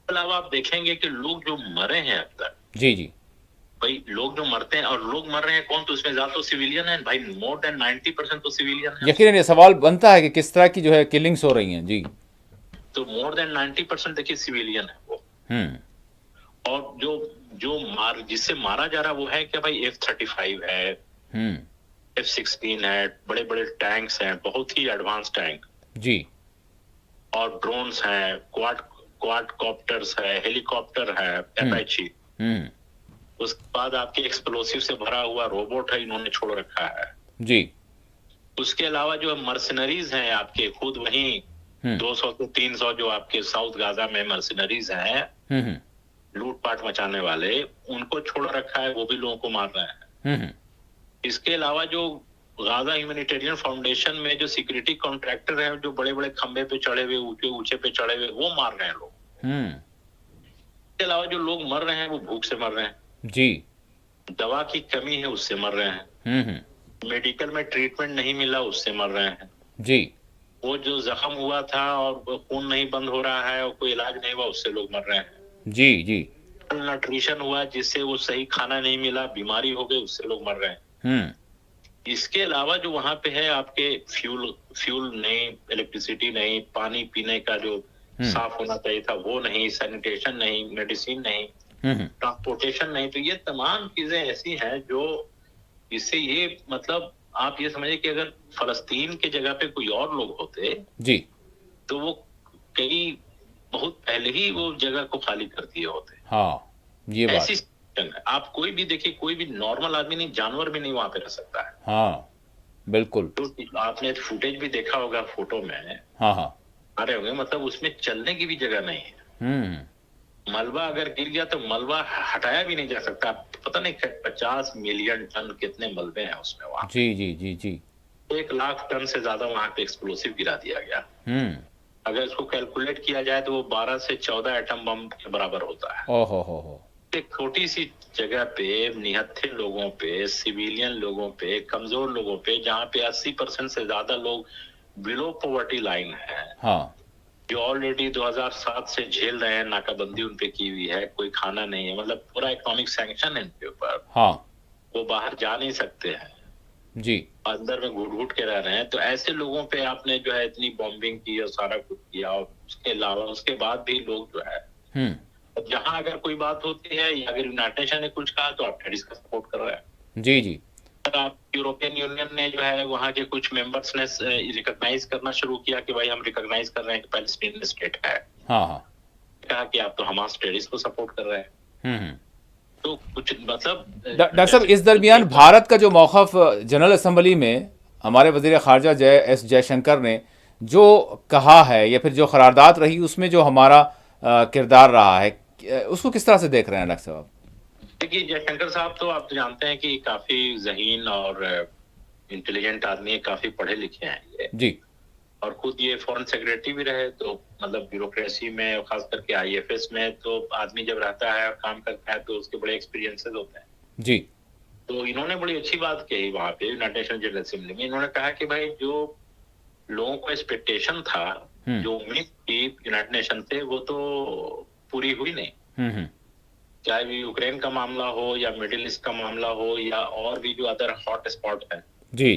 [SPEAKER 2] अलावा आप देखेंगे कि लोग जो मरे हैं अब तक,
[SPEAKER 1] जी जी
[SPEAKER 2] भाई लोग जो मरते हैं, और लोग मर रहे हैं कौन, तो उसमें ज्यादा तो सिविलियन है भाई, मोर देन 90% तो सिविलियन है।
[SPEAKER 1] यकीनन ये सवाल बनता है कि किस तरह की जो है किलिंग्स हो रही हैं। जी
[SPEAKER 2] तो मोर देन 90% देखिए सिविलियन है वो।
[SPEAKER 1] हम्म।
[SPEAKER 2] और जो जो जिससे मारा जा रहा है वो है क्या भाई, F-35 है,
[SPEAKER 1] हम्म।
[SPEAKER 2] F-16 है, बड़े बड़े टैंक्स हैं, बहुत ही एडवांस टैंक,
[SPEAKER 1] जी
[SPEAKER 2] और ड्रोन्स हैं, क्वाड कॉप्टर्स है, हेलीकॉप्टर है, अपाची।
[SPEAKER 1] हम्म।
[SPEAKER 2] उसके बाद आपके एक्सप्लोसिव से भरा हुआ रोबोट है, इन्होंने छोड़ रखा है।
[SPEAKER 1] जी
[SPEAKER 2] उसके अलावा जो मर्सनरीज हैं आपके खुद वहीं 200 से 300 जो आपके साउथ गाजा में मर्सनरीज हैं,
[SPEAKER 1] हम्म।
[SPEAKER 2] लूटपाट मचाने वाले, उनको छोड़ रखा है, वो भी लोगों को मार रहे हैं।
[SPEAKER 1] हम्म।
[SPEAKER 2] इसके अलावा जो गाजा ह्यूमैनिटेरियन फाउंडेशन में जो सिक्योरिटी कॉन्ट्रैक्टर हैं, जो बड़े बड़े खंबे पे चढ़े हुए, ऊंचे ऊंचे पे चढ़े हुए, वो मार रहे हैं लोग। इसके अलावा जो लोग मर रहे हैं वो भूख से मर रहे हैं,
[SPEAKER 1] जी
[SPEAKER 2] दवा की कमी है उससे मर रहे हैं, मेडिकल में ट्रीटमेंट नहीं मिला उससे मर रहे हैं,
[SPEAKER 1] जी
[SPEAKER 2] वो जो जख्म हुआ था और खून नहीं बंद हो रहा है और कोई इलाज नहीं हुआ उससे लोग मर रहे हैं,
[SPEAKER 1] जी जी
[SPEAKER 2] न्यूट्रिशन हुआ जिससे वो सही खाना नहीं मिला, बीमारी हो गई, उससे लोग मर रहे हैं। इसके अलावा जो वहां पे है आपके फ्यूल नहीं, इलेक्ट्रिसिटी नहीं, पानी पीने का जो साफ होना चाहिए था वो नहीं, सैनिटेशन नहीं, मेडिसिन नहीं, ट्रांसपोर्टेशन नहीं। तो ये तमाम चीजें ऐसी हैं जो इससे ये मतलब आप ये समझिए कि अगर फलस्तीन के जगह पे कोई और लोग होते
[SPEAKER 1] जी
[SPEAKER 2] तो वो कई बहुत पहले ही वो जगह को खाली कर दिए होते।
[SPEAKER 1] हाँ ये बात
[SPEAKER 2] ऐसी सिचुएशन है। आप कोई भी देखिए, कोई भी नॉर्मल आदमी नहीं, जानवर भी नहीं वहां पे रह सकता है।
[SPEAKER 1] हाँ बिल्कुल।
[SPEAKER 2] तो आपने फुटेज भी देखा होगा, फोटो में
[SPEAKER 1] हाँ हाँ
[SPEAKER 2] आ रहे होंगे, मतलब उसमें चलने की भी जगह नहीं है। मलबा अगर गिर गया तो मलबा हटाया भी नहीं जा सकता। पता नहीं 50 मिलियन टन कितने मलबे हैं उसमें वहां।
[SPEAKER 1] जी जी जी जी
[SPEAKER 2] 1 लाख टन से ज्यादा वहां पे एक्सप्लोसिव गिरा दिया गया। अगर इसको कैलकुलेट किया जाए तो वो 12 से 14 एटम बम के बराबर होता है।
[SPEAKER 1] ओहो हो।
[SPEAKER 2] एक छोटी सी जगह पे निहत्थे लोगों पे, सिविलियन लोगों पे, कमजोर लोगों पे, जहाँ पे 80% से ज्यादा लोग बिलो पॉवर्टी लाइन है,
[SPEAKER 1] हाँ
[SPEAKER 2] जो ऑलरेडी 2007 से झेल रहे हैं, नाकाबंदी उनपे की हुई है, कोई खाना नहीं है, मतलब पूरा इकोनॉमिक सैंक्शन है इनके ऊपर।
[SPEAKER 1] हाँ
[SPEAKER 2] वो बाहर जा नहीं सकते हैं
[SPEAKER 1] जी,
[SPEAKER 2] अंदर में घुट घुट के रह रहे हैं। तो ऐसे लोगों पे आपने जो है इतनी बॉम्बिंग की और सारा कुछ किया, और उसके अलावा उसके बाद भी लोग जो है जहां अगर कोई बात होती है या अगर यूनाइटेड नेशन ने कुछ कहा तो आप टेररिस्ट का सपोर्ट कर रहे हैं।
[SPEAKER 1] जी जी
[SPEAKER 2] आप यूरोपियन यूनियन ने जो है वहां के कुछ मेंबर्स ने रिकॉग्नाइज करना शुरू किया कि भाई हम रिकॉग्नाइज कर रहे हैं कि पैलेस्टीन स्टेट है।
[SPEAKER 1] हाँ हाँ
[SPEAKER 2] कहा कि आप तो हमास टेररिस्ट को सपोर्ट कर रहे हैं। तो कुछ मतलब
[SPEAKER 1] डॉक्टर साहब, इस दरमियान भारत का जो मौक़िफ़ जनरल असेंबली में हमारे वज़ीर ख़ारजा एस जयशंकर ने जो कहा है या फिर जो करारदाद रही उसमें जो हमारा किरदार रहा है, उसको किस तरह से देख रहे हैं डॉक्टर साहब?
[SPEAKER 2] देखिए जयशंकर साहब तो आप तो जानते हैं कि काफी ज़हीन और इंटेलिजेंट आदमी है, काफी पढ़े लिखे हैं ये
[SPEAKER 1] जी,
[SPEAKER 2] और खुद ये फॉरेन सेक्रेटरी भी रहे। तो मतलब ब्यूरोक्रेसी में और खास करके आईएफएस में तो आदमी जब रहता है और काम करता है तो उसके बड़े एक्सपीरियंसेस होते हैं
[SPEAKER 1] जी।
[SPEAKER 2] तो इन्होंने बड़ी अच्छी बात कही वहां पे यूनाइटेड नेशन जनरल असेंबली में। इन्होंने कहा कि भाई जो लोगों को एक्सपेक्टेशन था, जो उम्मीद थी यूनाइटेड नेशन से, वो तो पूरी हुई नहीं। चाहे भी यूक्रेन का मामला हो या मिडिल ईस्ट का मामला हो या और भी जो अदर हॉट स्पॉट है
[SPEAKER 1] जी।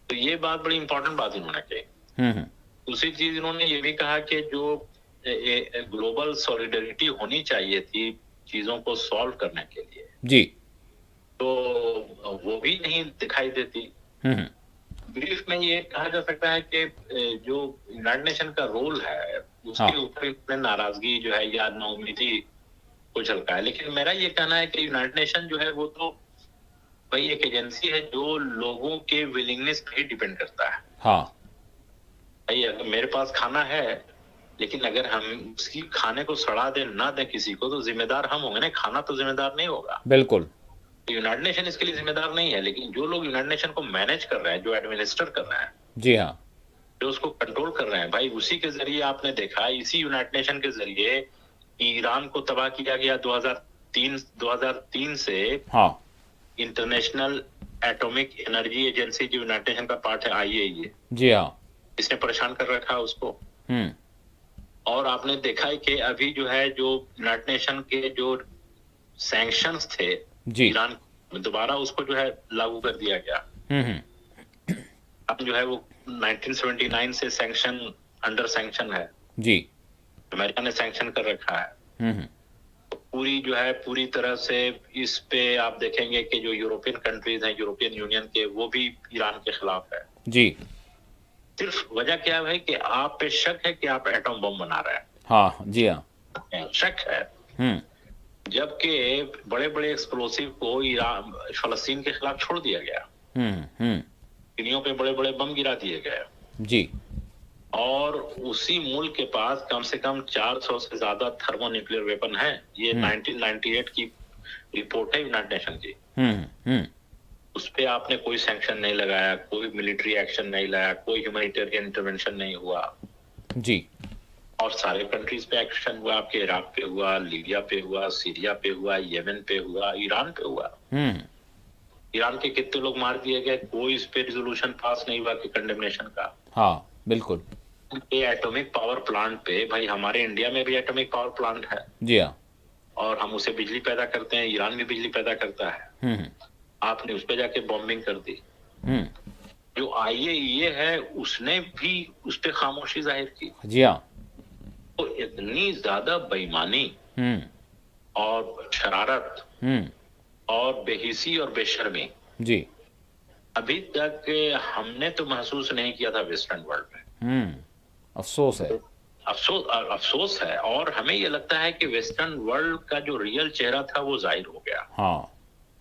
[SPEAKER 2] तो ये बात बड़ी इंपॉर्टेंट बात इन्होंने कही। दूसरी चीज इन्होंने ये भी कहा कि जो ग्लोबल सॉलिडरिटी होनी चाहिए थी चीजों को सॉल्व करने के लिए,
[SPEAKER 1] जी।
[SPEAKER 2] तो वो भी नहीं दिखाई देती।
[SPEAKER 1] हम्म।
[SPEAKER 2] ब्रीफ में ये कहा जा सकता है कि जो यूनाइटेड नेशन का रोल है
[SPEAKER 1] हाँ।
[SPEAKER 2] उसके ऊपर इतने नाराजगी जो है या नाउमीदी को झलका है। लेकिन मेरा ये कहना है कि यूनाइटेड नेशन जो है वो तो भाई एक एजेंसी है जो लोगों के विलिंगनेस पे डिपेंड करता है।
[SPEAKER 1] हाँ।
[SPEAKER 2] भाई अगर मेरे पास खाना है लेकिन अगर हम उसकी खाने को सड़ा दें ना दें किसी को तो जिम्मेदार हम होंगे ना, खाना तो जिम्मेदार नहीं होगा।
[SPEAKER 1] बिल्कुल।
[SPEAKER 2] तो यूनाइटेड नेशन इसके लिए जिम्मेदार नहीं है, लेकिन जो लोग यूनाइटेड नेशन को मैनेज कर रहे हैं, जो एडमिनिस्टर कर रहे हैं,
[SPEAKER 1] जी हाँ।
[SPEAKER 2] जो उसको कंट्रोल कर रहे हैं, भाई उसी के जरिए आपने देखा, इसी यूनाइटेड नेशन के जरिए ईरान को तबाह किया गया 2003 से।
[SPEAKER 1] हाँ।
[SPEAKER 2] इंटरनेशनल एटॉमिक एनर्जी एजेंसी जो यूनाइटेड नेशन का पार्ट है, IAEA,
[SPEAKER 1] जी हाँ।
[SPEAKER 2] इसने परेशान कर रखा है उसको।
[SPEAKER 1] हम्म।
[SPEAKER 2] और आपने देखा है कि अभी जो है जो यूनाइटेड नेशन के जो सैंक्शंस थे
[SPEAKER 1] जी।
[SPEAKER 2] ईरान में, दोबारा उसको जो है लागू कर दिया गया।
[SPEAKER 1] हम्म।
[SPEAKER 2] अब जो है वो 1979 से सैंक्शन अंडर सैंक्शन है,
[SPEAKER 1] जी।
[SPEAKER 2] अमेरिका ने सैंक्शन कर रखा है।
[SPEAKER 1] हम्म।
[SPEAKER 2] पूरी जो है पूरी तरह से इस पे आप देखेंगे कि जो यूरोपियन कंट्रीज हैं, यूरोपियन यूनियन के, वो भी ईरान के खिलाफ है।
[SPEAKER 1] जी।
[SPEAKER 2] सिर्फ वजह क्या है भाई कि आप पे शक है कि आप एटम बम बना रहे
[SPEAKER 1] हाँ। जी हाँ।
[SPEAKER 2] हैं, शक है।
[SPEAKER 1] हम्म।
[SPEAKER 2] जबकि बड़े बड़े एक्सप्लोसिव को ईरान फलस्तीन के खिलाफ छोड़ दिया गया,
[SPEAKER 1] हम्म।
[SPEAKER 2] दुनिया पे बड़े बड़े बम गिरा दिए गए,
[SPEAKER 1] जी।
[SPEAKER 2] और उसी मुल्क के पास कम से कम 400 से ज्यादा थर्मोन्यूक्लियर वेपन है। ये 1998 की रिपोर्ट है यूनाइटेड नेशन की।
[SPEAKER 1] हम्म।
[SPEAKER 2] उस पे आपने कोई सैंक्शन नहीं लगाया, कोई मिलिट्री एक्शन नहीं लाया, कोई ह्यूमैनिटेरियन इंटरवेंशन नहीं हुआ।
[SPEAKER 1] जी।
[SPEAKER 2] और सारे कंट्रीज पे एक्शन हुआ, आपके इराक पे हुआ, लीबिया पे हुआ, सीरिया पे हुआ, येमेन पे हुआ, ईरान पे हुआ।
[SPEAKER 1] हम्म।
[SPEAKER 2] ईरान के कितने लोग मार दिए गए, कोई इस पे रिजोल्यूशन पास नहीं हुआ कि कंडेमनेशन का।
[SPEAKER 1] हाँ बिल्कुल।
[SPEAKER 2] ये एटॉमिक पावर प्लांट पे, भाई हमारे इंडिया में भी एटॉमिक पावर प्लांट है
[SPEAKER 1] जी हाँ।
[SPEAKER 2] और हम उसे बिजली पैदा करते हैं, ईरान भी बिजली पैदा करता है।
[SPEAKER 1] हम्म।
[SPEAKER 2] आपने उस पे जाके बॉम्बिंग कर दी।
[SPEAKER 1] हम्म।
[SPEAKER 2] जो IAEA है उसने भी उस पे खामोशी जाहिर की।
[SPEAKER 1] जी हाँ।
[SPEAKER 2] तो इतनी ज्यादा बेईमानी
[SPEAKER 1] हम्म।
[SPEAKER 2] और शरारत और बेहिसी और बेशर्मी
[SPEAKER 1] जी।
[SPEAKER 2] अभी तक हमने तो महसूस नहीं किया था वेस्टर्न वर्ल्ड में।
[SPEAKER 1] अफसोस है।
[SPEAKER 2] अफसोस है। और हमें ये लगता है कि वेस्टर्न वर्ल्ड का जो रियल चेहरा था वो जाहिर हो गया।
[SPEAKER 1] हाँ।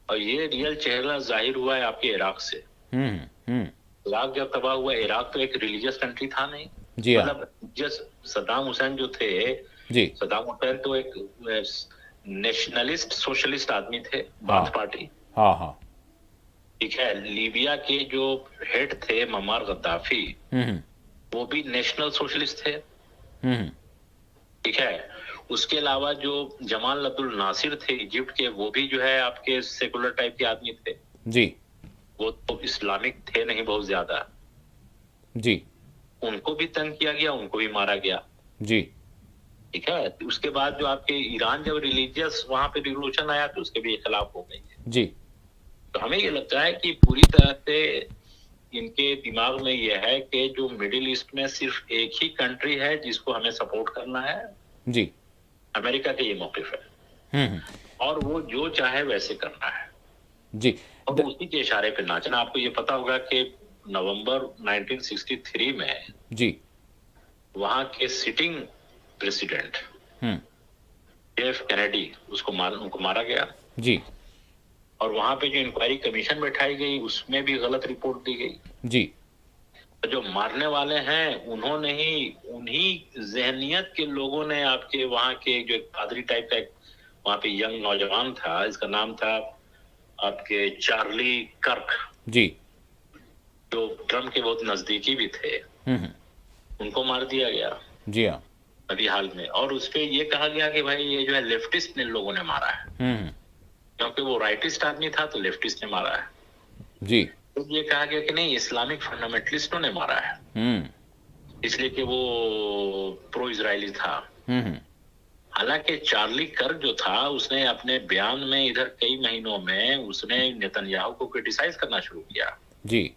[SPEAKER 2] और ये रियल चेहरा जाहिर हुआ है आपके इराक से। इराक जब तबाह हुआ, इराक तो एक रिलीजियस कंट्री था नहीं।
[SPEAKER 1] जी हाँ।
[SPEAKER 2] मतलब जिस सद्दाम हुसैन जो थे,
[SPEAKER 1] जी।
[SPEAKER 2] सद्दाम हुसैन तो एक नेशनलिस्ट सोशलिस्ट आदमी थे, बाथ पार्टी।
[SPEAKER 1] हाँ हाँ।
[SPEAKER 2] ठीक है। लीबिया के जो हेड थे ममार गद्दाफी, वो भी नेशनल सोशलिस्ट थे। ठीक है। उसके अलावा जो जमाल अब्दुल नासिर थे इजिप्ट के, वो भी जो है आपके सेकुलर टाइप के आदमी थे
[SPEAKER 1] जी।
[SPEAKER 2] वो तो इस्लामिक थे नहीं बहुत ज्यादा।
[SPEAKER 1] जी।
[SPEAKER 2] उनको भी तंग किया गया, उनको भी मारा गया।
[SPEAKER 1] जी।
[SPEAKER 2] ठीक है। उसके बाद जो आपके ईरान जब रिलीजियस वहां पे रिवोल्यूशन आया तो उसके भी खिलाफ हो गई।
[SPEAKER 1] जी।
[SPEAKER 2] तो हमें ये लगता है कि पूरी तरह से इनके दिमाग में यह है कि जो मिडिल ईस्ट में सिर्फ एक ही कंट्री है जिसको हमें सपोर्ट करना है,
[SPEAKER 1] जी।
[SPEAKER 2] अमेरिका के ये मौकिफ है। और वो जो चाहे वैसे करना है
[SPEAKER 1] जी।
[SPEAKER 2] और उसी के इशारे पे नाचना। आपको ये पता होगा कि नवंबर 1963 में
[SPEAKER 1] जी
[SPEAKER 2] वहां के सिटिंग प्रेसिडेंट JF कैनेडी उनको मारा गया।
[SPEAKER 1] जी।
[SPEAKER 2] और वहां पे जो इंक्वायरी कमीशन बैठाई गई उसमें भी गलत रिपोर्ट दी गई।
[SPEAKER 1] जी।
[SPEAKER 2] तो जो मारने वाले हैं उन्होंने ही, उन्हीं जहनियत के लोगों ने, आपके वहां के जो एक पादरी टाइप का वहां पे यंग नौजवान था, इसका नाम था आपके चार्ली कर्क,
[SPEAKER 1] जी।
[SPEAKER 2] जो ट्रम्प के बहुत नजदीकी भी थे, उनको मार दिया गया।
[SPEAKER 1] जी हाँ।
[SPEAKER 2] अभी हाल में। और उसपे ये कहा गया कि भाई ये जो है लेफ्टिस्ट ने लोगों ने मारा है, क्योंकि वो राइटिस्ट आदमी था तो लेफ्टिस्ट ने मारा है।
[SPEAKER 1] जी।
[SPEAKER 2] तो ये कहा गया कि नहीं, इस्लामिक फंडामेंटलिस्टों ने मारा है, इसलिए कि वो प्रो इजरायली था। हालांकि चार्ली कर्क जो था उसने अपने बयान में इधर कई महीनों में उसने नेतन्याहू को क्रिटिसाइज करना शुरू किया।
[SPEAKER 1] जी।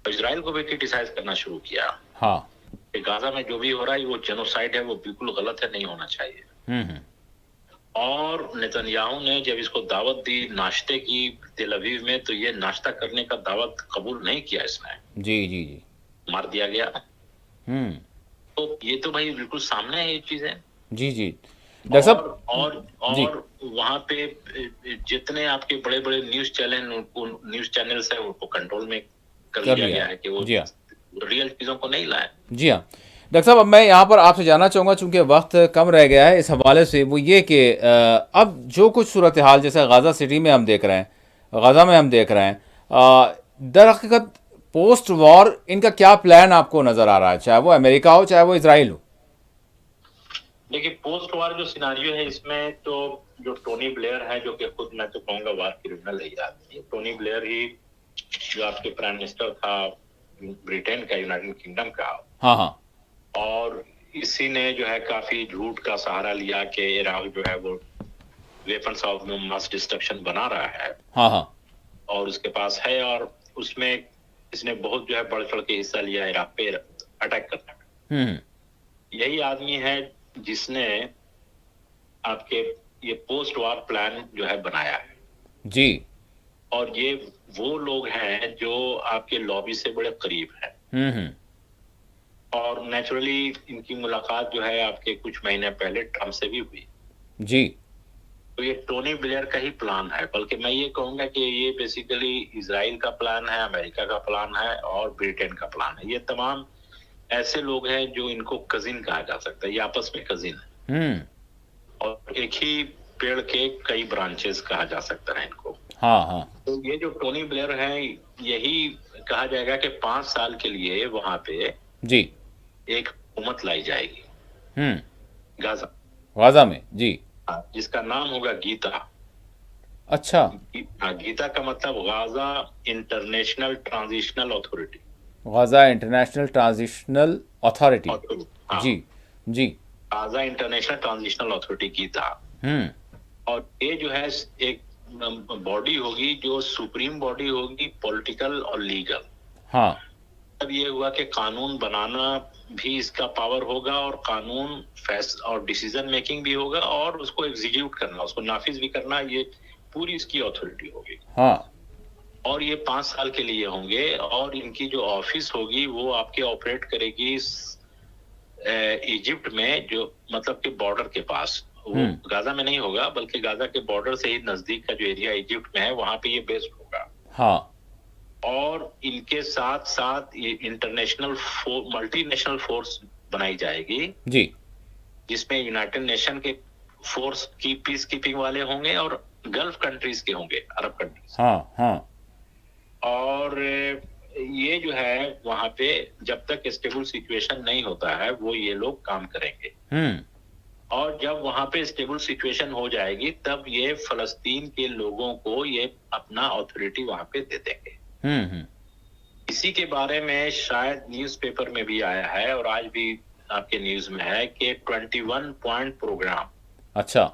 [SPEAKER 2] इजराइल को भी क्रिटिसाइज करना शुरू किया।
[SPEAKER 1] हाँ।
[SPEAKER 2] कि गाजा में जो भी हो रहा है वो जेनोसाइड है, वो बिल्कुल गलत है, नहीं होना चाहिए।
[SPEAKER 1] हम्म।
[SPEAKER 2] और नेतन्याहू ने जब इसको दावत दी नाश्ते की तेल अवीव में, तो ये नाश्ता करने का दावत कबूल नहीं किया इसने,
[SPEAKER 1] जी जी जी।
[SPEAKER 2] मार दिया गया।
[SPEAKER 1] हम्म।
[SPEAKER 2] तो ये तो भाई बिल्कुल सामने है ये चीजें।
[SPEAKER 1] जी जी। डॉक्टर
[SPEAKER 2] और
[SPEAKER 1] साहब।
[SPEAKER 2] और
[SPEAKER 1] जी।
[SPEAKER 2] और वहां पे जितने आपके बड़े बड़े न्यूज चैनल, उनको न्यूज चैनल्स है, उनको कंट्रोल में कर
[SPEAKER 1] कर
[SPEAKER 2] लिया
[SPEAKER 1] लिया
[SPEAKER 2] गया
[SPEAKER 1] है।
[SPEAKER 2] है कि वो
[SPEAKER 1] जी हाँ।
[SPEAKER 2] रियल चीजों को नहीं लाए।
[SPEAKER 1] जी हाँ। डॉक्टर साहब, अब मैं यहाँ पर आपसे जानना चाहूँगा, चूंकि वक्त कम रह गया है इस हवाले से, वो ये कि अब जो कुछ सूरत हाल जैसे गाज़ा सिटी में हम देख रहे हैं, गाज़ा में हम देख रहे हैं, दर हकीकत पोस्ट वॉर इनका क्या प्लान आपको नज़र आ रहा है, चाहे वो अमेरिका हो चाहे वो इसराइल हो?
[SPEAKER 2] देखिए, पोस्ट वार जो सिनारियो है इसमें, तो जो टोनी ब्लेयर है, जो कि खुद मैं तो कहूंगा वार क्रिमिनल है ये आदमी। टोनी ब्लेयर ही जो आपके प्राइम मिनिस्टर था ब्रिटेन का, यूनाइटेड किंगडम का,
[SPEAKER 1] हाँ हाँ।
[SPEAKER 2] और इसी ने जो है काफी झूठ का सहारा लिया कि इराक जो है वो वेपन्स ऑफ मास डिस्ट्रक्शन बना रहा है,
[SPEAKER 1] हाँ हाँ।
[SPEAKER 2] और उसके पास है, और उसमें इसने बहुत जो है बढ़ चढ़ के हिस्सा लिया इराक पे अटैक करने में।
[SPEAKER 1] हम्म।
[SPEAKER 2] यही आदमी है जिसने आपके ये पोस्ट वार प्लान जो है बनाया है।
[SPEAKER 1] जी।
[SPEAKER 2] और ये वो लोग हैं जो आपके लॉबी से बड़े करीब हैं,
[SPEAKER 1] हम्म।
[SPEAKER 2] और नेचुरली इनकी मुलाकात जो है आपके कुछ महीने पहले ट्रम्प से भी हुई।
[SPEAKER 1] जी।
[SPEAKER 2] तो ये टोनी ब्लेयर का ही प्लान है, बल्कि मैं ये कहूंगा कि ये बेसिकली इजराइल का प्लान है, अमेरिका का प्लान है, और ब्रिटेन का प्लान है। ये तमाम ऐसे लोग हैं जो इनको कजिन कहा जा सकता है, ये आपस में कजिन है,
[SPEAKER 1] हम्म।
[SPEAKER 2] और एक ही पेड़ के कई ब्रांचेस कहा जा सकता है इनको।
[SPEAKER 1] हाँ हाँ।
[SPEAKER 2] तो ये जो टोनी ब्लेयर है, यही कहा जाएगा कि 5 साल के लिए वहां पे
[SPEAKER 1] जी।
[SPEAKER 2] एक हुकूमत लाई जाएगी गाजा,
[SPEAKER 1] गाज़ा में। जी।
[SPEAKER 2] जिसका नाम होगा गीता।
[SPEAKER 1] अच्छा।
[SPEAKER 2] गीता का मतलब Gaza International Transitional Authority.
[SPEAKER 1] Gaza International Transitional Authority.
[SPEAKER 2] हाँ,
[SPEAKER 1] जी जी।
[SPEAKER 2] Gaza International Transitional Authority GITA.
[SPEAKER 1] हम्म।
[SPEAKER 2] और ये जो है एक बॉडी होगी जो सुप्रीम बॉडी होगी, पॉलिटिकल और लीगल।
[SPEAKER 1] हाँ।
[SPEAKER 2] अब ये हुआ कि कानून बनाना भी इसका पावर होगा, और कानून फैसला और डिसीजन मेकिंग भी होगा, और उसको एग्जीक्यूट करना, उसको नाफिज भी करना, ये पूरी इसकी अथॉरिटी होगी।
[SPEAKER 1] हाँ।
[SPEAKER 2] और ये 5 साल के लिए होंगे, और इनकी जो ऑफिस होगी वो आपके ऑपरेट करेगी इजिप्ट में, जो मतलब कि बॉर्डर के पास। वो गाजा में नहीं होगा, बल्कि गाजा के बॉर्डर से ही नजदीक का जो एरिया इजिप्ट में है, वहां पे ये बेस्ड होगा।
[SPEAKER 1] हाँ।
[SPEAKER 2] और इनके साथ साथ ये इंटरनेशनल मल्टीनेशनल फोर्स बनाई जाएगी,
[SPEAKER 1] जी।
[SPEAKER 2] जिसमें यूनाइटेड नेशन के फोर्स की पीस कीपिंग वाले होंगे, और गल्फ कंट्रीज के होंगे, अरब कंट्रीज।
[SPEAKER 1] हाँ हाँ।
[SPEAKER 2] और ये जो है वहां पे जब तक स्टेबल सिचुएशन नहीं होता है, वो ये लोग काम करेंगे। और जब वहां पे स्टेबल सिचुएशन हो जाएगी, तब ये फलस्तीन के लोगों को ये अपना अथॉरिटी वहां पे दे देंगे। इसी के बारे में शायद न्यूज़पेपर में भी आया है, और आज भी आपके न्यूज में है कि 21 पॉइंट प्रोग्राम,
[SPEAKER 1] अच्छा,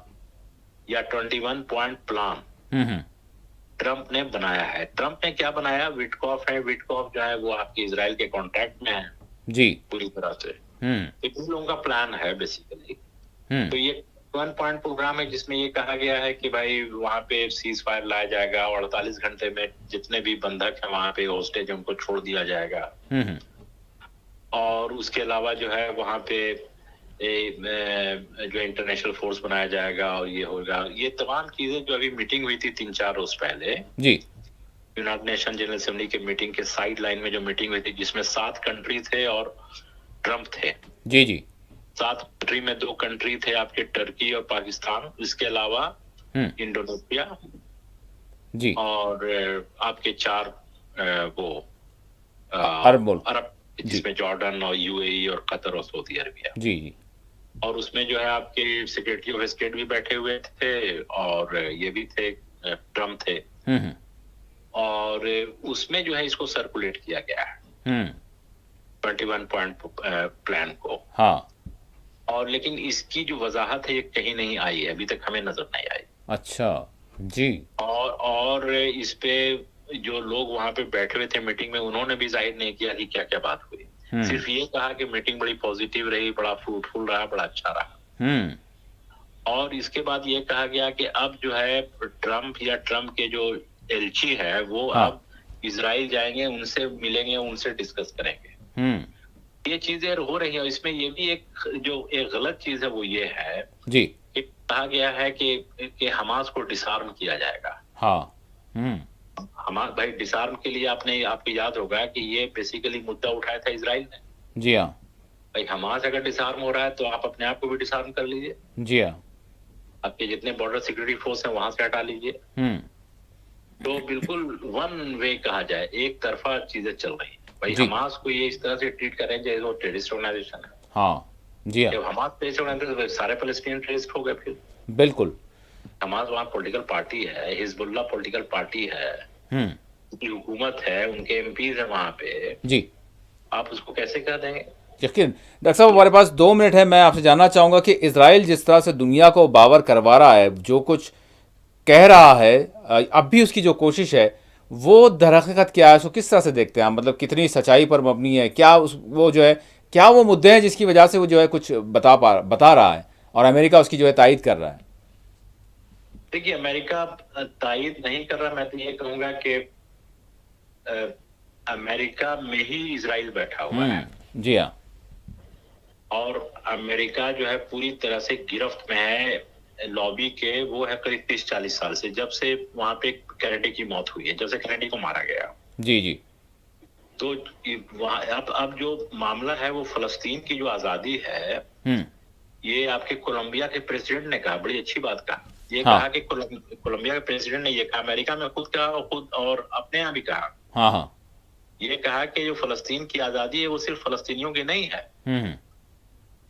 [SPEAKER 2] या 21 पॉइंट प्लान ट्रंप ने बनाया है। ट्रंप ने क्या बनाया? विटकॉफ है, विटकॉफ जो है वो आपके इजराइल के कॉन्ट्रैक्ट में है
[SPEAKER 1] जी,
[SPEAKER 2] पूरी तरह से। तो इन लोगों का प्लान है बेसिकली। तो ये 1 पॉइंट प्रोग्राम है, जिसमें ये कहा गया है कि भाई वहां पे सीज फायर लाया जाएगा, और 48 घंटे में जितने भी बंधक है वहां पे होस्टेज, उनको छोड़ दिया जाएगा। और उसके अलावा जो है वहां पे जो इंटरनेशनल फोर्स बनाया जाएगा, और ये होगा, ये तमाम चीजें जो अभी मीटिंग हुई थी 3-4 रोज पहले
[SPEAKER 1] जी,
[SPEAKER 2] यूनाइटेड नेशन जनरल असेंबली के मीटिंग के साइड लाइन में जो मीटिंग हुई थी, जिसमें 7 कंट्री थे और ट्रंप थे।
[SPEAKER 1] जी जी।
[SPEAKER 2] 7 कंट्री में 2 कंट्री थे आपके टर्की और पाकिस्तान, इसके अलावा इंडोनेशिया
[SPEAKER 1] जी,
[SPEAKER 2] और आपके 4 वो
[SPEAKER 1] अरब,
[SPEAKER 2] जिसमें जॉर्डन और यूएई और कतर और सऊदी अरबिया।
[SPEAKER 1] जी जी।
[SPEAKER 2] और उसमें जो है आपके सेक्रेटरी ऑफ स्टेट भी बैठे हुए थे, और ये भी थे, ट्रम्प थे। और उसमें जो है इसको सर्कुलेट किया गया है 21 पॉइंट प्लान को।
[SPEAKER 1] हाँ।
[SPEAKER 2] और लेकिन इसकी जो वजाहत है ये कहीं नहीं आई है, अभी तक हमें नजर नहीं आई।
[SPEAKER 1] अच्छा जी।
[SPEAKER 2] और इस पे जो लोग वहां पे बैठे हुए थे मीटिंग में, उन्होंने भी जाहिर नहीं किया कि क्या क्या बात हुई। सिर्फ ये कहा कि मीटिंग बड़ी पॉजिटिव रही, बड़ा फ्रूटफुल रहा, बड़ा अच्छा रहा। और इसके बाद ये कहा गया कि अब जो है ट्रम्प के जो एलची है वो अब इजराइल जाएंगे, उनसे मिलेंगे, उनसे डिस्कस करेंगे। ये चीजें हो रही है। इसमें ये भी एक गलत चीज है, वो ये है
[SPEAKER 1] जी
[SPEAKER 2] कि कहा गया है कि हमास को डिसआर्म किया जाएगा। हमास भाई डिसआर्म के लिए आपको याद होगा कि ये बेसिकली मुद्दा उठाया था इजराइल ने।
[SPEAKER 1] जी हाँ।
[SPEAKER 2] भाई हमास अगर डिसआर्म हो रहा है तो आप अपने आप को भी डिसआर्म कर लीजिए।
[SPEAKER 1] जी हाँ।
[SPEAKER 2] आपके जितने बॉर्डर सिक्योरिटी फोर्स है वहां से हटा लीजिए। तो बिल्कुल वन वे कहा जाए, एक तरफा चीजें चल रही है। भाई हमास को ये इस तरह से ट्रीट करें जैसे वो टेररिस्ट ऑर्गेनाइजेशन है।
[SPEAKER 1] हाँ जी हाँ।
[SPEAKER 2] जब हमास टेररिस्ट ऑर्गेनाइजेशन सारे पैलेस्टीनियन टेररिस्ट हो गए फिर।
[SPEAKER 1] बिल्कुल।
[SPEAKER 2] हमास वहाँ पॉलिटिकल पार्टी है, हिजबुल्लाह पॉलिटिकल पार्टी है, उनकी हुकूमत है, उनके एमपीज है वहां पे जी। आप उसको कैसे कह देंगे?
[SPEAKER 1] यकीन। डॉक्टर साहब हमारे पास 2 मिनट है, मैं आपसे जानना चाहूंगा कि इजराइल जिस तरह से दुनिया को बावर करवा रहा है, जो कुछ कह रहा है, अब भी उसकी जो कोशिश है वो दरहकीकत क्या है, उसको किस तरह से देखते हैं आप? मतलब कितनी सच्चाई पर मबनी है? क्या वो जो है, क्या वो मुद्दे हैं जिसकी वजह से वो जो है कुछ बता रहा है और अमेरिका उसकी जो है तायद कर रहा है?
[SPEAKER 2] देखिए, अमेरिका तायद नहीं कर रहा। मैं तो ये कहूंगा कि अमेरिका में ही इजराइल बैठा हुआ है।
[SPEAKER 1] जी हाँ।
[SPEAKER 2] और अमेरिका जो है पूरी तरह से गिरफ्त में है लॉबी के। वो है करीब 30-40 साल से, जब से वहां पे कैनेडी की मौत हुई है, जब से कैनेडी को मारा गया।
[SPEAKER 1] जी जी।
[SPEAKER 2] तो अब जो मामला है वो फलस्तीन की जो आजादी है, ये आपके कोलंबिया के प्रेसिडेंट ने कहा, बड़ी अच्छी बात कहा। ये कहा कि कोलंबिया के प्रेसिडेंट ने ये कहा, अमेरिका में खुद कहा और अपने यहाँ भी कहा। ये कहा कि जो फलस्तीन की आजादी है वो सिर्फ फलस्तीनियों की नहीं है,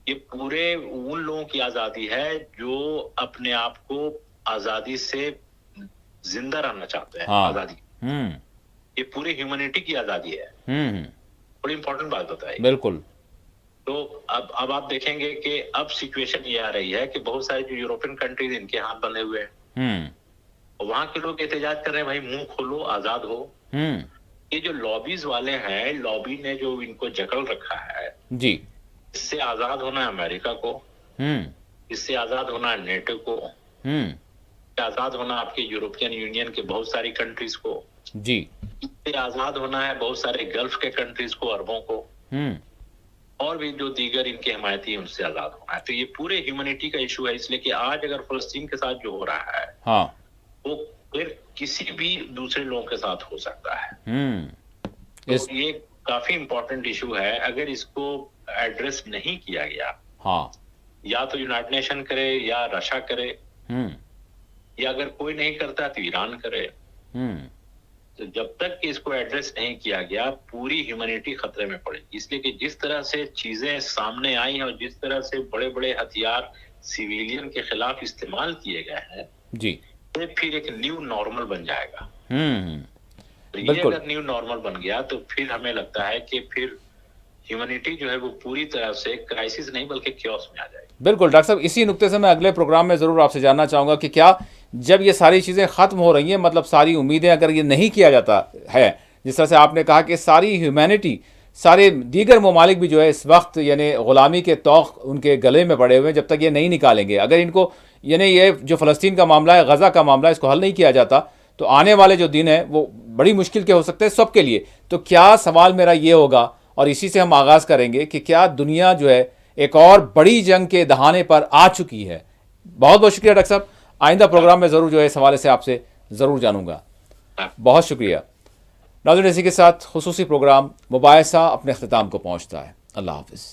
[SPEAKER 2] ये पूरे उन लोगों की आजादी है जो अपने आप को आजादी से जिंदा रहना चाहते हैं। आजादी ये पूरे ह्यूमैनिटी की आजादी है। बड़ी इंपॉर्टेंट बात बताई। बिल्कुल। तो अब आप देखेंगे कि अब सिचुएशन ये आ रही है कि बहुत सारे जो यूरोपियन कंट्रीज इनके हाथ बंधे हुए हैं, वहां के लोग एहतजाज कर रहे हैं, भाई मुंह खोलो, आजाद हो। ये जो लॉबीज वाले हैं, लॉबी ने जो इनको जकड़ रखा है जी, इससे आजाद होना है अमेरिका को, इससे आजाद होना है नेटो को, आजाद होना आपके यूरोपियन यूनियन के बहुत सारी कंट्रीज को जी, इससे आजाद होना है बहुत सारे गल्फ के कंट्रीज को, अरबों को, और भी जो दीगर इनके हिमायती हैं उनसे आजाद होना है। तो ये पूरे ह्यूमैनिटी का इशू है। इसलिए कि आज अगर फलस्तीन के साथ जो हो रहा है वो फिर किसी भी दूसरे लोगों के साथ हो सकता है। तो ये काफी इंपॉर्टेंट इशू है। अगर इसको एड्रेस नहीं किया गया, या तो यूनाइटेड नेशन करे या रशिया करे, या अगर कोई नहीं करता तो ईरान करे। तो जब तक कि इसको एड्रेस नहीं किया गया, पूरी ह्यूमैनिटी खतरे में पड़ेगी। इसलिए कि जिस तरह से चीजें सामने आई हैं और जिस तरह से बड़े बड़े हथियार सिविलियन के खिलाफ इस्तेमाल किए गए हैं जी, ये फिर एक न्यू नॉर्मल बन जाएगा। तो ये अगर न्यू नॉर्मल बन गया तो फिर हमें लगता है कि फिर ह्यूमैनिटी जो है वो पूरी तरह से क्राइसिस नहीं बल्कि क्योस में आ जाएगी। बिल्कुल
[SPEAKER 1] डॉक्टर साहब, इसी नुक्ते से मैं अगले प्रोग्राम में ज़रूर आपसे जानना चाहूँगा कि क्या जब ये सारी चीज़ें ख़त्म हो रही हैं, मतलब सारी उम्मीदें अगर ये नहीं किया जाता है, जिस तरह से आपने कहा कि सारी ह्यूमैनिटी, सारे दीगर ममालिक भी जो है इस वक्त यानी ग़ुलामी के तौक उनके गले में पड़े हुए हैं, जब तक ये नहीं निकालेंगे, अगर इनको यानी ये जो फ़लस्तीन का मामला है, गज़ा का मामला है, इसको हल नहीं किया जाता तो आने वाले जो दिन है वो बड़ी मुश्किल के हो सकते हैं सबके लिए। तो क्या सवाल मेरा ये होगा, और इसी से हम आगाज़ करेंगे, कि क्या दुनिया जो है एक और बड़ी जंग के दहाने पर आ चुकी है? बहुत बहुत शुक्रिया डॉक्टर साहब। आइंदा प्रोग्राम में ज़रूर जो है इस हवाले से आपसे ज़रूर जानूंगा। बहुत शुक्रिया। नाज़रीन, इसी के साथ खुसूसी प्रोग्राम मुबाहिसा अपने अख्ताम को पहुँचता है। अल्लाह हाफ़िज़।